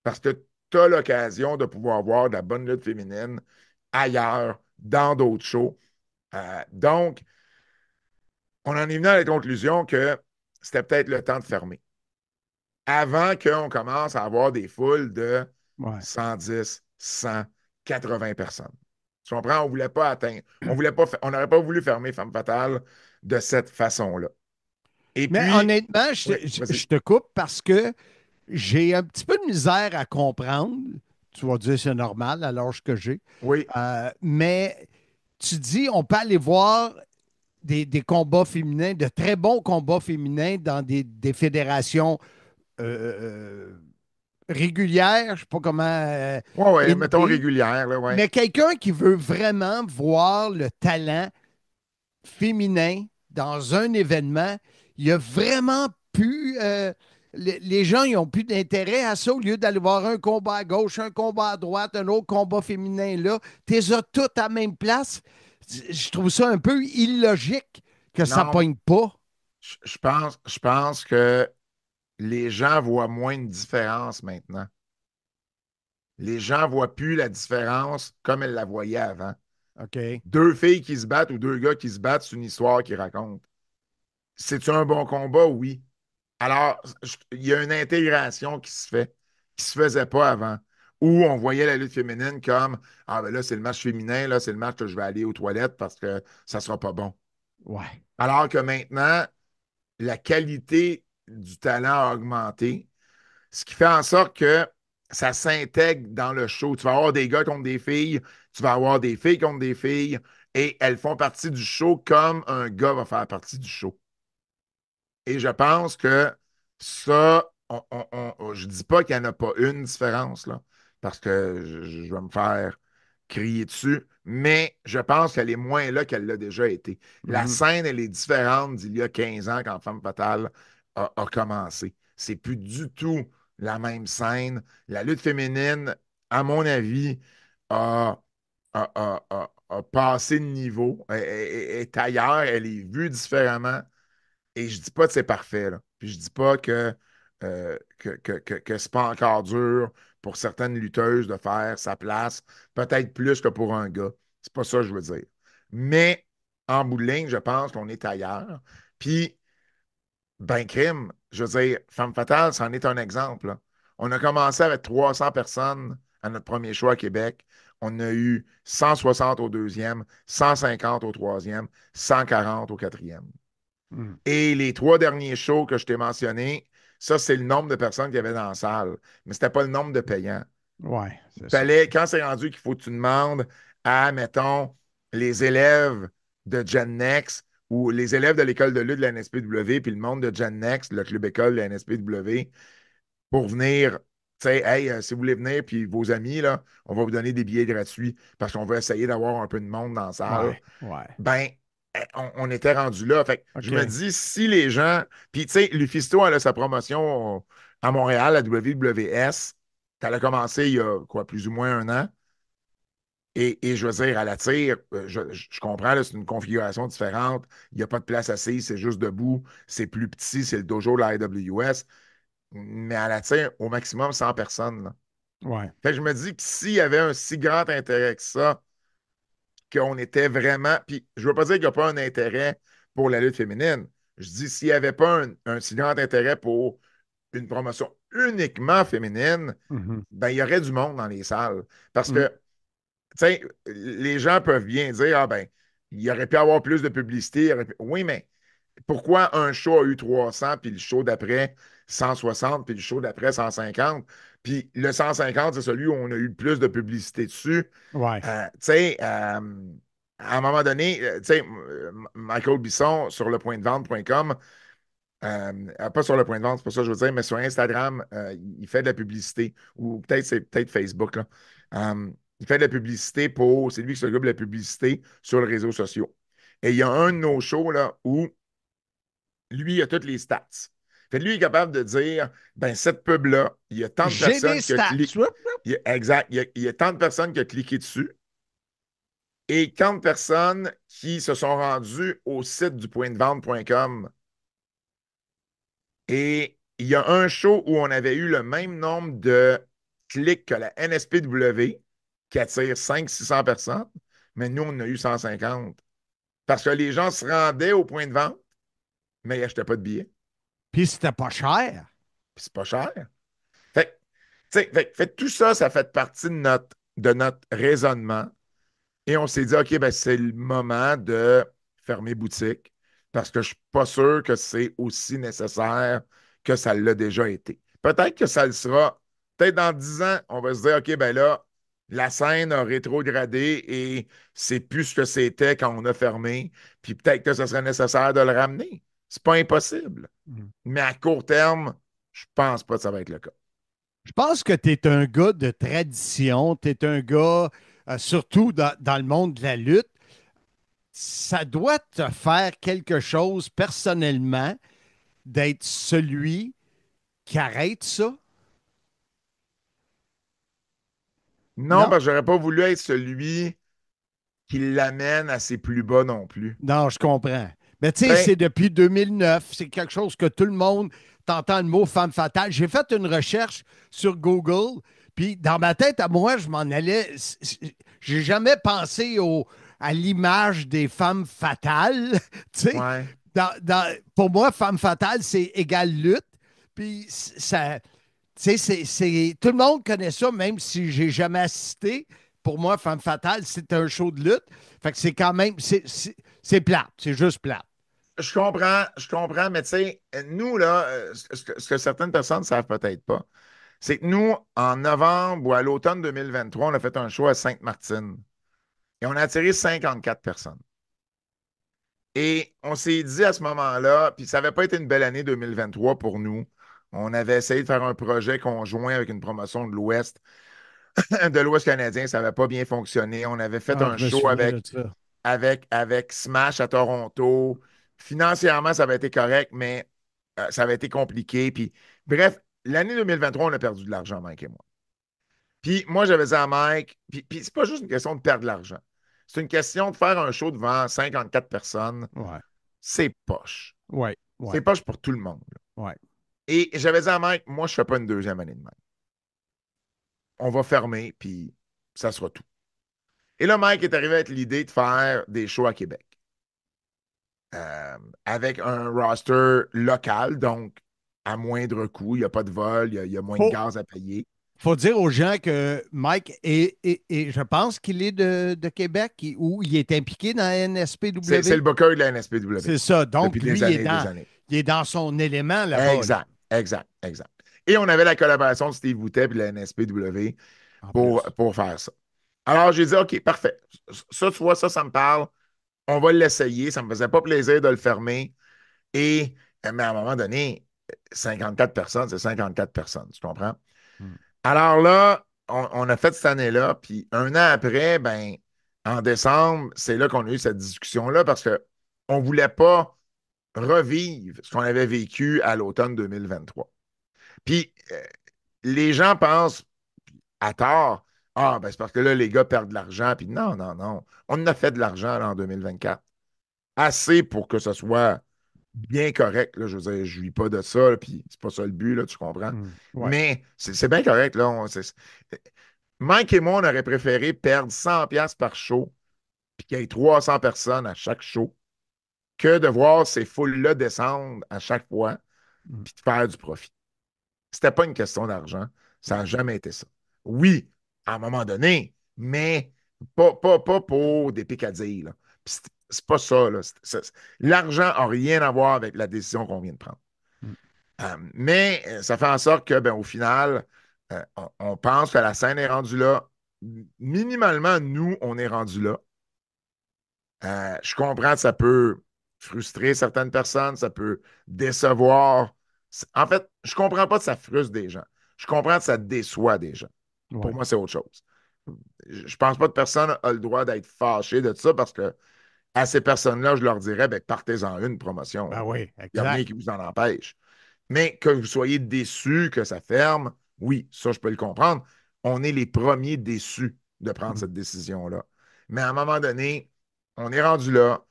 Parce que tu as l'occasion de pouvoir voir de la bonne lutte féminine ailleurs, dans d'autres shows. Donc, on en est venu à la conclusion que c'était peut-être le temps de fermer. Avant qu'on commence à avoir des foules de Ouais. 110, 100, 80 personnes. Tu comprends? On ne voulait pas atteindre. On n'aurait pas voulu fermer Femme Fatale de cette façon-là. Et Mais puis, honnêtement, oui, je vas-y. te coupe parce que j'ai un petit peu de misère à comprendre. Tu vas dire c'est normal à l'âge que j'ai. Oui, Mais tu dis on peut aller voir des combats féminins, de très bons combats féminins dans des fédérations euh, régulière, je sais pas comment. Ouais, mettons élever, régulière, là, ouais. mais quelqu'un qui veut vraiment voir le talent féminin dans un événement, il y a vraiment plus. Les gens ils ont plus d'intérêt à ça au lieu d'aller voir un combat à gauche, un combat à droite, un autre combat féminin là. Tu les as toutes à la même place. Je trouve ça un peu illogique que ça Non, pogne pas. je pense que les gens voient moins une différence maintenant. Les gens voient plus la différence comme elles la voyaient avant. OK. Deux filles qui se battent ou deux gars qui se battent, c'est une histoire qu'ils racontent. C'est-tu un bon combat? Oui. Alors, il y a une intégration qui se fait, qui se faisait pas avant, où on voyait la lutte féminine comme ah ben là, c'est le match féminin, là, c'est le match que je vais aller aux toilettes parce que ça sera pas bon. Ouais. Alors que maintenant, la qualité du talent a augmenté, ce qui fait en sorte que ça s'intègre dans le show. Tu vas avoir des gars contre des filles, tu vas avoir des filles contre des filles, et elles font partie du show comme un gars va faire partie du show. Et je pense que ça, je ne dis pas qu'il n'y en a pas une différence, là, parce que je vais me faire crier dessus, mais je pense qu'elle est moins là qu'elle l'a déjà été. La Mhm. scène, elle est différente d'il y a 15 ans quand Femme Fatale a commencé. C'est plus du tout la même scène. La lutte féminine, à mon avis, a, a passé de niveau, est ailleurs, elle est vue différemment. Et je dis pas que c'est parfait, là. Puis je dis pas que c'est pas encore dur pour certaines lutteuses de faire sa place, peut-être plus que pour un gars. C'est pas ça que je veux dire. Mais en bout de ligne, je pense qu'on est ailleurs. Puis, ben, crime, je veux dire, Femme Fatale, c'en est un exemple, là. On a commencé avec 300 personnes à notre premier show à Québec. On a eu 160 au deuxième, 150 au troisième, 140 au quatrième. Mhm. Et les trois derniers shows que je t'ai mentionnés, ça, c'est le nombre de personnes qu'il y avait dans la salle. Mais ce n'était pas le nombre de payants. Ouais, c'est ça. Fallait, quand c'est rendu qu'il faut que tu demandes à, mettons, les élèves de Gen Next ou les élèves de l'école de lutte de la NSPW, puis le monde de Gen Next, le club école de la NSPW, pour venir, tu sais, hey, si vous voulez venir, puis vos amis, là, on va vous donner des billets gratuits parce qu'on veut essayer d'avoir un peu de monde dans la salle. Ouais, ouais. Ben, on était rendu là. Fait que je me OK. dis, si les gens. Puis, tu sais, Lufisto, elle a sa promotion à Montréal, à WWS. Elle a commencé il y a, quoi, plus ou moins un an. Et je veux dire, elle attire, je comprends, là, c'est une configuration différente. Il n'y a pas de place assise, c'est juste debout. C'est plus petit, c'est le dojo de la AWS. Mais elle attire au maximum 100 personnes, là. Ouais. Fait que je me dis que s'il y avait un si grand intérêt que ça, qu'on était vraiment. Puis je ne veux pas dire qu'il n'y a pas un intérêt pour la lutte féminine. Je dis s'il n'y avait pas un si grand intérêt pour une promotion uniquement féminine, Mhm. ben, il y aurait du monde dans les salles. Parce Mhm. que, tu sais, les gens peuvent bien dire, ah ben, il y aurait pu avoir plus de publicité. Oui, mais pourquoi un show a eu 300, puis le show d'après 160, puis le show d'après 150? Puis le 150, c'est celui où on a eu le plus de publicité dessus. Ouais. Tu sais, à un moment donné, tu sais, Michael Bisson sur lepointdevente.com, pas sur le point de vente, c'est pas ça que je veux dire, mais sur Instagram, il fait de la publicité, ou peut-être c'est peut-être Facebook, là. Il fait de la publicité c'est lui qui s'occupe de la publicité sur les réseaux sociaux. Et il y a un de nos shows là, où lui, il a toutes les stats. Fait que lui, il est capable de dire, ben, cette pub-là, il y a tant de J'ai des personnes qui ont stats. cliqué. Exact. Il y a tant de personnes qui ont cliqué dessus et tant de personnes qui se sont rendues au site du pointdevente.com. Et il y a un show où on avait eu le même nombre de clics que la NSPW, qui attire 500-600 personnes, mais nous, on en a eu 150. Parce que les gens se rendaient au point de vente, mais ils n'achetaient pas de billets. Puis c'était pas cher. Puis c'est pas cher. Fait, que, tu sais, fait que tout ça, ça fait partie de notre raisonnement. Et on s'est dit, OK, ben, c'est le moment de fermer boutique parce que je ne suis pas sûr que c'est aussi nécessaire que ça l'a déjà été. Peut-être que ça le sera. Peut-être dans 10 ans, on va se dire, OK, ben là, la scène a rétrogradé et c'est plus ce que c'était quand on a fermé. Puis peut-être que ce serait nécessaire de le ramener. C'est pas impossible. Mhm. Mais à court terme, je pense pas que ça va être le cas. Je pense que tu es un gars de tradition, tu es un gars, surtout dans le monde de la lutte. Ça doit te faire quelque chose personnellement d'être celui qui arrête ça, Non, non? parce que j'aurais pas voulu être celui qui l'amène à ses plus bas non plus. Non, je comprends. Mais tu sais, Ben, c'est depuis 2009, c'est quelque chose que tout le monde t'entend le mot femme fatale. J'ai fait une recherche sur Google, puis dans ma tête à moi, je m'en allais. J'ai jamais pensé à l'image des femmes fatales. Tu sais, ouais. pour moi, femme fatale, c'est égal lutte. Puis ça, tu sais, tout le monde connaît ça, même si j'ai jamais assisté. Pour moi, Femme Fatale, c'est un show de lutte. Fait que c'est quand même, c'est plate, c'est juste plate. Je comprends, mais tu sais, nous, là, ce que certaines personnes ne savent peut-être pas, c'est que nous, en novembre ou à l'automne 2023, on a fait un show à Sainte-Martine et on a attiré 54 personnes. Et on s'est dit à ce moment-là, puis ça n'avait pas été une belle année 2023 pour nous. On avait essayé de faire un projet conjoint avec une promotion de l'Ouest, de l'Ouest canadien, ça n'avait pas bien fonctionné. On avait fait Ah, un je me show souviens de ça. avec Smash à Toronto. Financièrement, ça avait été correct, mais ça avait été compliqué. Puis, bref, l'année 2023, on a perdu de l'argent, Mike et moi. Puis moi, j'avais dit à Mike, puis c'est pas juste une question de perdre de l'argent. C'est une question de faire un show devant 54 personnes. Ouais, C'est poche. ouais, C'est ouais, poche pour tout le monde. ouais. Et j'avais dit à Mike, moi, je ne fais pas une deuxième année de même. On va fermer, puis ça sera tout. Et là, Mike est arrivé avec l'idée de faire des shows à Québec. Avec un roster local, donc à moindre coût, il n'y a pas de vol, il y a moins de Faut, gaz à payer. faut dire aux gens que Mike je pense qu'il est de Québec ou il est impliqué dans la C'est NSPW. le booker de la NSPW C'est ça. Donc, depuis lui, des années et des années. il est dans son élément là-bas, là. Exact, exact, exact. Et on avait la collaboration de Steve Boutet et de la NSPW En plus. pour faire ça. Alors, j'ai dit, OK, parfait. Ça, tu vois, ça me parle. On va l'essayer. Ça ne me faisait pas plaisir de le fermer. Mais à un moment donné, 54 personnes, c'est 54 personnes, tu comprends? Hmm. Alors là, on a fait cette année-là, puis un an après, ben, en décembre, c'est là qu'on a eu cette discussion-là parce qu'on ne voulait pas revivre ce qu'on avait vécu à l'automne 2023. Puis les gens pensent à tort, ah, ben c'est parce que là, les gars perdent de l'argent. Puis non, non, non. On en a fait de l'argent là, en 2024. Assez pour que ce soit bien correct. Là, je veux dire, je ne vis pas de ça, là, puis c'est pas ça le but, là, tu comprends? Ouais. Mais c'est bien correct. Là, Mike et moi, on aurait préféré perdre 100$ par show, puis qu'il y ait 300 personnes à chaque show, que de voir ces foules-là descendre à chaque fois, Hmm. puis de faire du profit. C'était pas une question d'argent. Ça n'a jamais été ça. Oui, à un moment donné, mais pas pour des picadilles, là. Puis c'est pas ça, là. L'argent n'a rien à voir avec la décision qu'on vient de prendre. Hmm. Mais ça fait en sorte que, ben, au final, on pense que la scène est rendue là. Minimalement, nous, on est rendu là. Je comprends que ça peut frustrer certaines personnes, ça peut décevoir. En fait, je comprends pas que ça frustre des gens. Je comprends que ça déçoit des gens. Pour Ouais. moi, c'est autre chose. Je pense pas que personne a le droit d'être fâché de ça parce que à ces personnes-là, je leur dirais, ben, partez-en une promotion. Ben oui, Il n'y a rien exact. qui vous en empêche. Mais que vous soyez déçus que ça ferme, oui, ça, je peux le comprendre. On est les premiers déçus de prendre Hmm. cette décision-là. Mais à un moment donné, on est rendu là.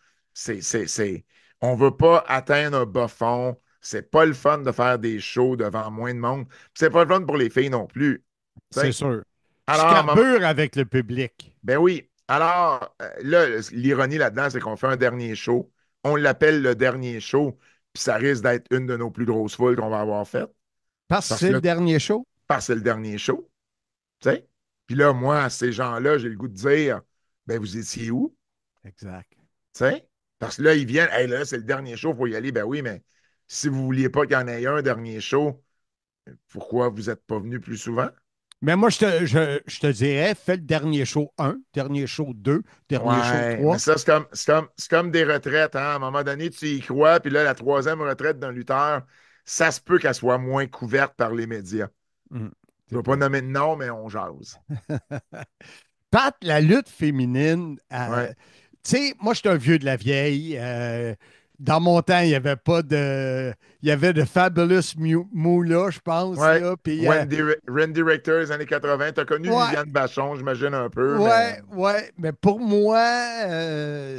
On ne veut pas atteindre un bas fond. C'est pas le fun de faire des shows devant moins de monde. C'est pas le fun pour les filles non plus. C'est T'sais? sûr. Tu Alors, carbures avec le public. ben oui. Alors, là, l'ironie là-dedans, c'est qu'on fait un dernier show. On l'appelle le dernier show, puis ça risque d'être une de nos plus grosses foules qu'on va avoir faites. Parce que Parce que c'est le là, dernier show. parce que c'est le dernier show. Tu sais? Puis là, moi, à ces gens-là, j'ai le goût de dire, ben, vous étiez où? Exact. Tu sais? Parce que là, ils viennent, hey, là, c'est le dernier show, il faut y aller. Ben oui, mais si vous ne vouliez pas qu'il y en ait un dernier show, pourquoi vous n'êtes pas venu plus souvent? Mais moi, je te dirais, fais le dernier show 1, dernier show 2, dernier show Ouais, mais 3. ça, c'est comme des retraites. Hein? À un moment donné, tu y crois, puis là, la troisième retraite d'un lutteur, ça se peut qu'elle soit moins couverte par les médias. Hmm. Je ne vais pas nommer de nom, mais on jase. Pat, la lutte féminine, Ouais. tu sais, moi, je suis un vieux de la vieille. Dans mon temps, il n'y avait pas de. Il y avait de Fabulous Moolah, je pense, Ouais. là. Puis, Randy Rector, les années 80. Tu as connu ouais, Liliane Bachon, j'imagine un peu, mais ouais. Mais pour moi,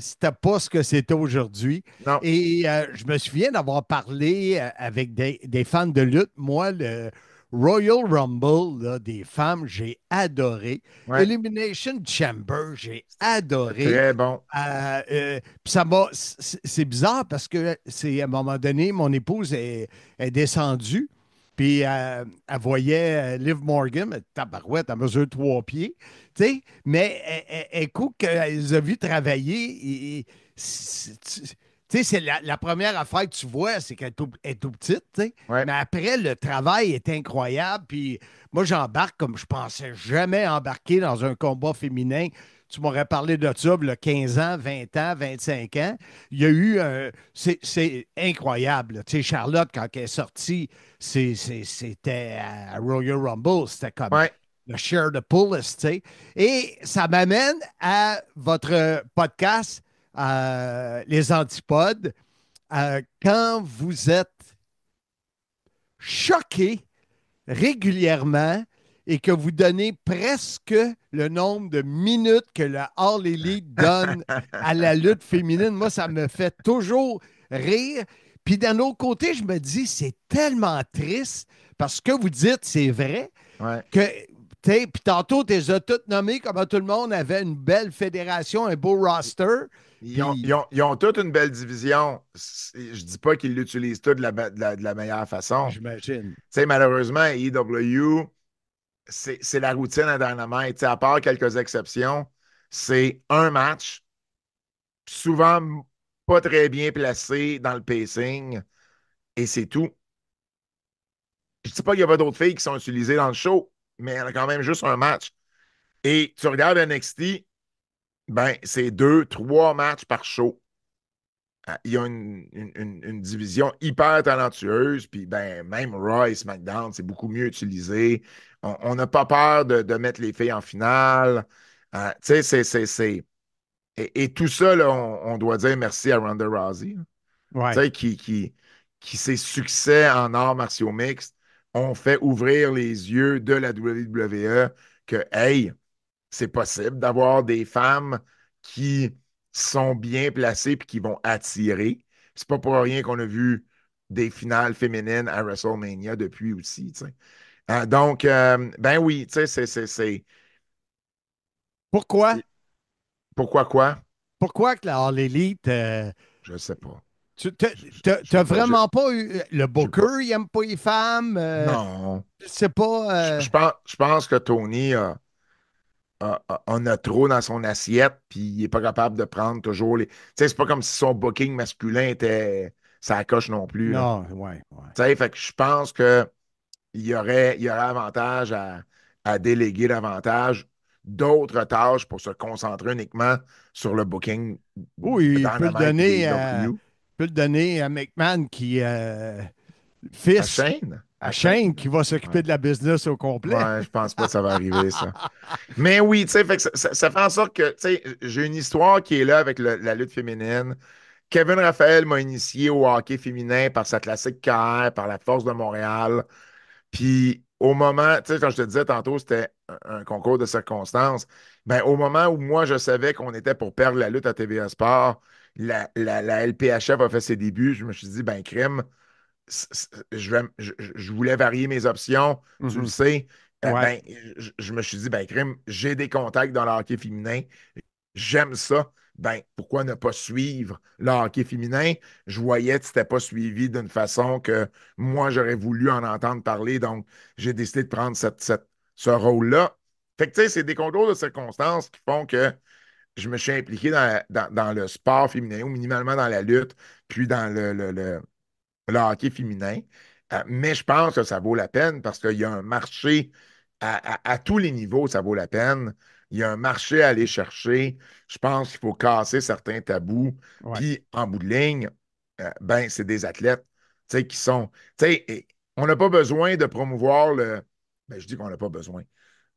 c'était pas ce que c'était aujourd'hui. non. Et je me souviens d'avoir parlé avec des fans de lutte. Moi, le Royal Rumble, là, des femmes, j'ai adoré. Ouais. Elimination Chamber, j'ai adoré. Très bon. Puis ça m'a. C'est bizarre parce que c'est à un moment donné, mon épouse est descendue, puis elle voyait Liv Morgan, tabarouette, à mesure 3 pieds, tu sais, mais écoute, qu'elle les a vus travailler, tu sais, c'est la première affaire que tu vois, c'est qu'elle est tout petite, tu sais. Ouais. Mais après, le travail est incroyable. Puis moi, j'embarque comme je pensais jamais embarquer dans un combat féminin. Tu m'aurais parlé de ça, il y a 15 ans, 20 ans, 25 ans. Il y a eu c'est incroyable, là. Tu sais, Charlotte, quand elle est sortie, c'était à Royal Rumble. C'était comme Ouais. le share the pullest, tu sais. Et ça m'amène à votre podcast, Les Antipodes. Quand vous êtes choqué régulièrement et que vous donnez presque le nombre de minutes que la All Elite donne à la lutte féminine, moi, ça me fait toujours rire. Puis d'un autre côté, je me dis, c'est tellement triste parce que vous dites, c'est vrai, Ouais. que, puis tantôt, tu les as toutes nommées comme tout le monde avait une belle fédération, un beau roster. Ils ont toute une belle division. Je dis pas qu'ils l'utilisent tout de la meilleure façon. J'imagine. Tu sais, malheureusement, EW, c'est la routine à Dynamite. Tu sais, à part quelques exceptions, c'est un match, souvent pas très bien placé dans le pacing, et c'est tout. Je dis pas qu'il y a pas d'autres filles qui sont utilisées dans le show, mais il y en a quand même juste un match. Et tu regardes NXT, ben, c'est 2, 3 matchs par show. Il y a une division hyper talentueuse, puis ben, même Raw et SmackDown, c'est beaucoup mieux utilisé. On n'a pas peur de mettre les filles en finale. Tu sais, et tout ça, là, on doit dire merci à Ronda Rousey, là. Tu Ouais. sais, qui ses succès en arts martiaux mixtes ont fait ouvrir les yeux de la WWE que, hey, c'est possible d'avoir des femmes qui sont bien placées et qui vont attirer. C'est pas pour rien qu'on a vu des finales féminines à WrestleMania depuis aussi, tu sais. Donc, ben oui, tu sais, Pourquoi? Pourquoi quoi? Pourquoi que la All Elite, Je sais pas. tu J'ai t'as pas, vraiment pas eu. Le j'ai pas. Booker, il aime pas les femmes. Non. Je sais pas. Je pense que Tony en a trop dans son assiette, puis il n'est pas capable de prendre toujours les. Tu sais, c'est pas comme si son booking masculin était. Ça coche non plus, là. Non, ouais. Tu sais, fait que je pense que il y aurait avantage à déléguer davantage d'autres tâches pour se concentrer uniquement sur le booking Oui, il peut le Dynamite et donner AEW. à McMahon qui À fils Shane? à À Shane Shane? qui va s'occuper Ouais. de la business au complet. Ouais, je pense pas que ça va arriver, ça. Mais oui, tu sais, fait que ça fait en sorte que, tu sais, j'ai une histoire qui est là avec la lutte féminine. Kevin Raphaël m'a initié au hockey féminin par sa classique carrière, par la Force de Montréal. Puis au moment, tu sais, quand je te disais tantôt, c'était un concours de circonstances. Ben, au moment où moi, je savais qu'on était pour perdre la lutte à TVA Sport, la LPHF a fait ses débuts. Je me suis dit, ben, crime, je voulais varier mes options, tu le Mhm. sais. Ouais, Ben, je me suis dit, ben, crime, j'ai des contacts dans le hockey féminin. J'aime ça. Ben, pourquoi ne pas suivre le hockey féminin? Je voyais que c'était pas suivi d'une façon que moi, j'aurais voulu en entendre parler. Donc, j'ai décidé de prendre ce rôle-là. Fait que, tu sais, c'est des concours de circonstances qui font que je me suis impliqué dans le sport féminin, ou minimalement dans la lutte, puis dans le hockey féminin. Mais je pense que ça vaut la peine parce qu'il y a un marché à tous les niveaux, ça vaut la peine. Il y a un marché à aller chercher. Je pense qu'il faut casser certains tabous. ouais. Puis, en bout de ligne, ben, c'est des athlètes, tu sais, qui sont. Tu sais, on n'a pas besoin de promouvoir Ben, je dis qu'on n'a pas besoin.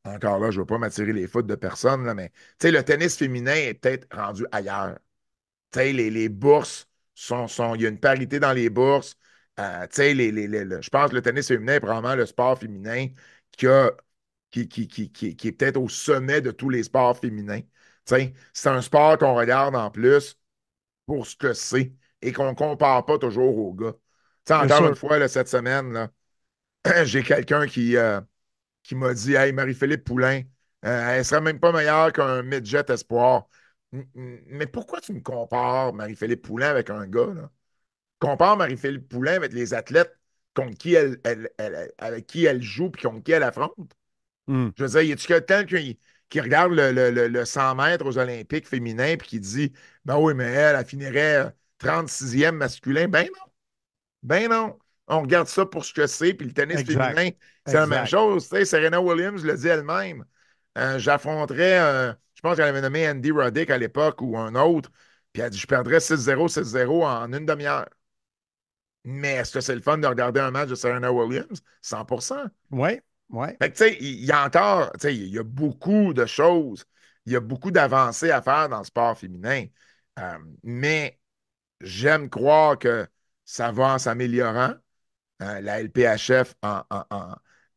Encore là, je ne veux pas m'attirer les foudres de personne, là, mais tu sais, le tennis féminin est peut-être rendu ailleurs. Tu sais, les bourses il y a une parité dans les bourses. Tu sais, je pense que le tennis féminin est probablement le sport féminin qui, a, qui est peut-être au sommet de tous les sports féminins. Tu sais, c'est un sport qu'on regarde en plus pour ce que c'est et qu'on ne compare pas toujours aux gars. Tu sais, Bien encore sûr. une fois, là, cette semaine, là, j'ai quelqu'un qui m'a dit Hey, Marie-Philippe Poulain, elle serait même pas meilleure qu'un midget espoir. Mais pourquoi tu me compares Marie-Philippe Poulain avec un gars, là? Compare Marie-Philippe Poulain avec les athlètes contre qui avec qui elle joue et contre qui elle affronte. Hmm. Je veux dire, y a-tu quelqu'un qui regarde le 100 mètres aux Olympiques féminins et qui dit Ben oui, mais elle finirait 36e masculin? Ben non. Ben non. On regarde ça pour ce que c'est, puis le tennis Exact. féminin, c'est la même Exact. chose. Tu sais, Serena Williams le dit elle-même. J'affronterais, je pense qu'elle avait nommé Andy Roddick à l'époque ou un autre, puis elle dit je perdrais 6-0, 6-0 en une demi-heure. Mais est-ce que c'est le fun de regarder un match de Serena Williams? 100%. Oui, oui. Fait que, tu sais, il y a encore, tu sais, il y a beaucoup de choses, il y a beaucoup d'avancées à faire dans le sport féminin. Mais j'aime croire que ça va en s'améliorant. La LPHF,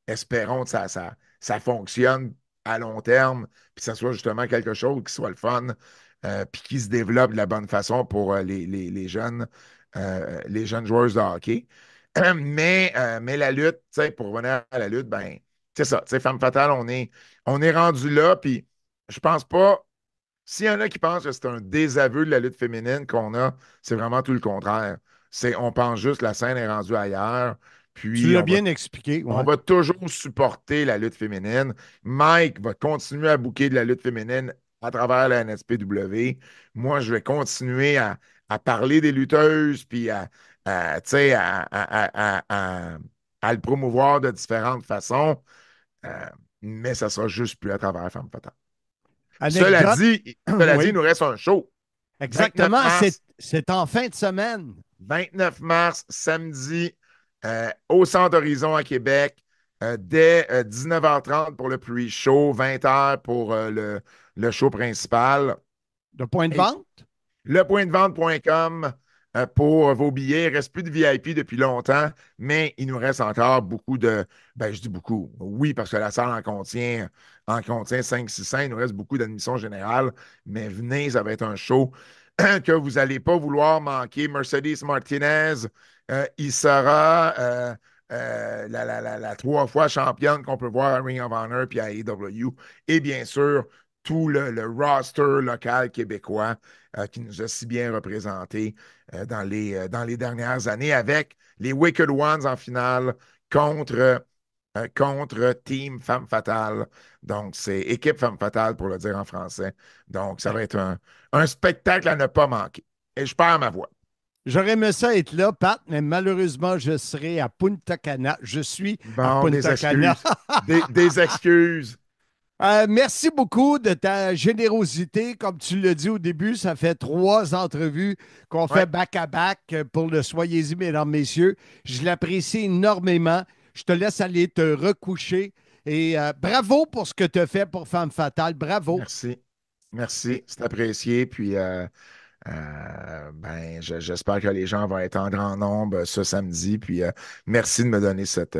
espérons que ça fonctionne à long terme, puis que ça soit justement quelque chose qui soit le fun, puis qui se développe de la bonne façon pour les jeunes joueurs de hockey. Mais la lutte, tu sais, pour revenir à la lutte, ben, c'est ça. Tu sais, Femme Fatale, on est rendu là, puis je pense pas. S'il y en a qui pensent que c'est un désaveu de la lutte féminine qu'on a, c'est vraiment tout le contraire. On pense juste que la scène est rendue ailleurs, Tu puis l'as bien expliqué. on Ouais. va toujours supporter la lutte féminine. Mike va continuer à booker de la lutte féminine à travers la NSPW. Moi, je vais continuer à parler des lutteuses, puis tu sais, à le promouvoir de différentes façons. Euh, mais ça sera juste plus à travers Femme Fatale. Cela Anecdote. dit, cela dit, il Oui, nous reste un show. 29 exactement. mars, C'est en fin de semaine. 29 mars, samedi, au Centre Horizon à Québec, dès 19h30 pour le pre-show, 20h pour le show principal. De point de Et vente? lepointdevente.com pour vos billets. Il ne reste plus de VIP depuis longtemps, mais il nous reste encore beaucoup ben, je dis beaucoup. Oui, parce que la salle en contient 500-600. Il nous reste beaucoup d'admissions générales, mais venez, ça va être un show que vous n'allez pas vouloir manquer. Mercedes Martinez, il sera la 3 fois championne qu'on peut voir à Ring of Honor puis à AEW. Et bien sûr, tout le roster local québécois qui nous a si bien représentés dans les dernières années avec les Wicked Ones en finale contre Team Femme Fatale. Donc, c'est équipe Femme Fatale pour le dire en français. Donc, ça va être un spectacle à ne pas manquer. Et je perds ma voix. J'aurais aimé ça être là, Pat, mais malheureusement, je serai à Punta Cana. Je suis à Bon, des Punta Cana. excuses. Des excuses. Merci beaucoup de ta générosité. Comme tu l'as dit au début, ça fait 3 entrevues qu'on Ouais. fait back-à-back pour le Soyez-y, mesdames, messieurs. Je l'apprécie énormément. Je te laisse aller te recoucher. Et bravo pour ce que tu as fait pour Femme Fatale. Bravo. Merci. Merci. C'est apprécié. Puis, ben, j'espère que les gens vont être en grand nombre ce samedi. Puis, merci de me donner cette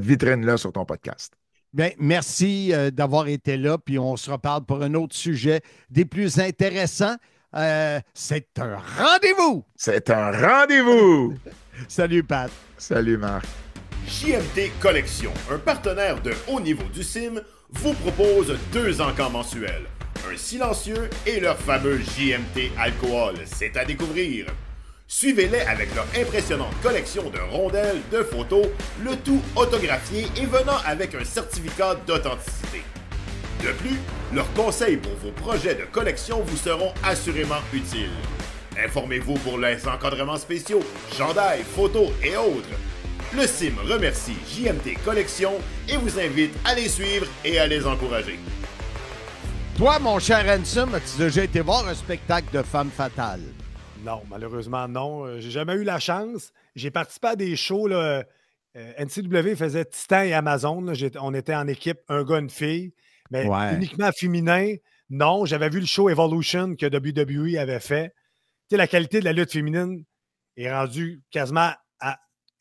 vitrine-là sur ton podcast. Bien, merci d'avoir été là. Puis on se reparle pour un autre sujet des plus intéressants. C'est un rendez-vous. C'est un rendez-vous. Salut, Pat. Salut, Marc. JMT Collection, un partenaire de haut niveau du CIM, vous propose 2 encans mensuels. Un silencieux et leur fameux JMT Alcool. C'est à découvrir. Suivez-les avec leur impressionnante collection de rondelles, de photos, le tout autographié et venant avec un certificat d'authenticité. De plus, leurs conseils pour vos projets de collection vous seront assurément utiles. Informez-vous pour les encadrements spéciaux, chandails, photos et autres. Le CIM remercie JMT Collection et vous invite à les suivre et à les encourager. Toi, mon cher Ransom, as-tu déjà été voir un spectacle de Femme Fatale? Non, malheureusement, non. J'ai jamais eu la chance. J'ai participé à des shows là, NCW faisait Titan et Amazon. Là. On était en équipe, un gars, une fille, mais uniquement féminin. Non, j'avais vu le show Evolution que WWE avait fait. Tu sais, la qualité de la lutte féminine est rendue quasiment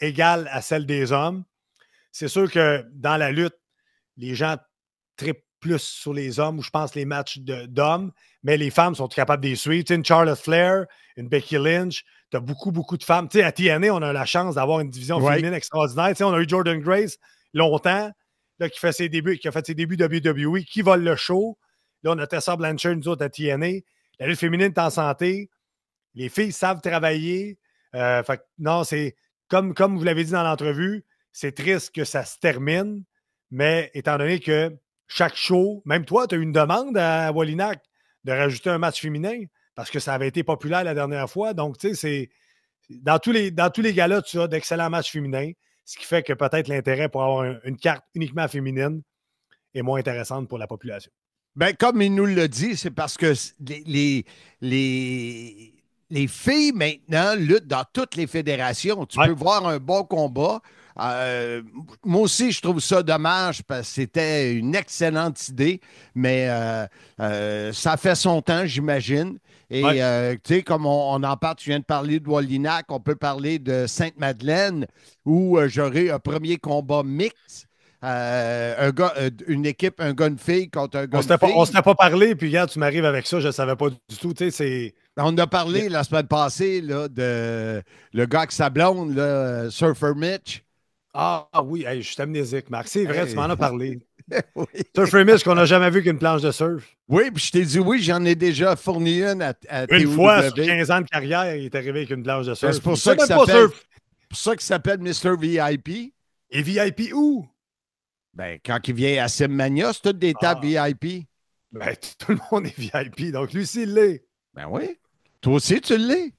égale à celle des hommes. C'est sûr que dans la lutte, les gens trippent plus sur les hommes, ou je pense les matchs d'hommes, mais les femmes sont capables de les suivre. Tu sais, une Charlotte Flair, une Becky Lynch, tu as beaucoup, beaucoup de femmes. Tu sais, à TNA, on a la chance d'avoir une division féminine extraordinaire. Tu sais, on a eu Jordan Grace longtemps, là, qui a fait ses débuts WWE, qui vole le show. Là, on a Tessa Blanchard, nous autres, à TNA. La lutte féminine est en santé. Les filles savent travailler. Fait que, non, c'est comme vous l'avez dit dans l'entrevue, c'est triste que ça se termine, mais étant donné que chaque show, même toi, tu as eu une demande à Wallinac de rajouter un match féminin parce que ça avait été populaire la dernière fois. Donc, tu sais, c'est dans tous les galas, tu as d'excellents matchs féminins, ce qui fait que peut-être l'intérêt pour avoir une carte uniquement féminine est moins intéressante pour la population. Ben, comme il nous l'a dit, c'est parce que les filles, maintenant, luttent dans toutes les fédérations. Tu peux voir un bon combat. Moi aussi, je trouve ça dommage parce que c'était une excellente idée, mais ça fait son temps, j'imagine. Et tu sais, comme on en parle, tu viens de parler de Wallinac, on peut parler de Sainte-Madeleine où j'aurai un premier combat mixte. Une équipe, un gars, une fille contre un gars, une fille. On ne s'était pas parlé, puis regarde, tu m'arrives avec ça, je ne savais pas du tout. Tu sais, c'est... On a parlé la semaine passée là, de le gars avec sa blonde, là, Surfer Mitch. Ah oui, hey, je suis amnésique, Marc. C'est vrai, tu m'en as parlé. Oui. Surfer Mitch qu'on n'a jamais vu qu'une planche de surf. Oui, puis je t'ai dit oui, j'en ai déjà fourni une à une TOW. fois, sur 15 ans de carrière, il est arrivé avec une planche de surf. C'est pour ça qu'il s'appelle Mr. VIP. Et VIP où? Ben, quand il vient à Simmania, c'est toutes des tables VIP. Ben, tout le monde est VIP, donc lui aussi, il l'est. Ben oui. Toi aussi, tu l'es.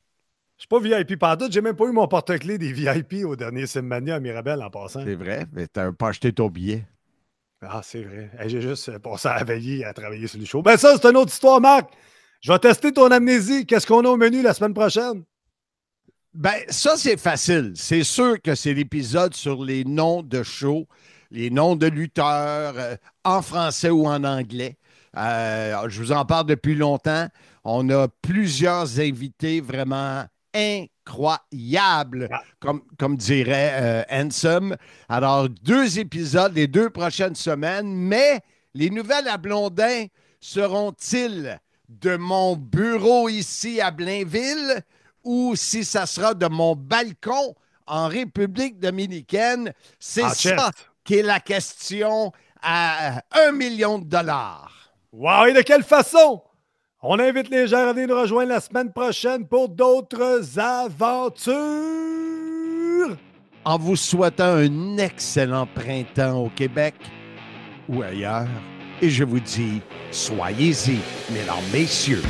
Je suis pas VIP pantoute, j'ai même pas eu mon porte-clés des VIP au dernier Simmania à Mirabel en passant. C'est vrai, mais t'as pas acheté ton billet. Ah, c'est vrai. Hey, j'ai juste passé à la veiller à travailler sur le show. Ben ça, c'est une autre histoire, Marc. Je vais tester ton amnésie. Qu'est-ce qu'on a au menu la semaine prochaine? Ben, ça, c'est facile. C'est sûr que c'est l'épisode sur les noms de shows, les noms de lutteurs, en français ou en anglais. Je vous en parle depuis longtemps. On a plusieurs invités vraiment incroyables, comme dirait Handsome. Alors, 2 épisodes les 2 prochaines semaines, mais les nouvelles à Blondin seront-ils de mon bureau ici à Blainville ou si ça sera de mon balcon en République dominicaine? C'est ça qui est la question à $1 million. Wow, et de quelle façon? On invite les gens à venir nous rejoindre la semaine prochaine pour d'autres aventures. En vous souhaitant un excellent printemps au Québec ou ailleurs. Et je vous dis, soyez-y, mesdames, messieurs.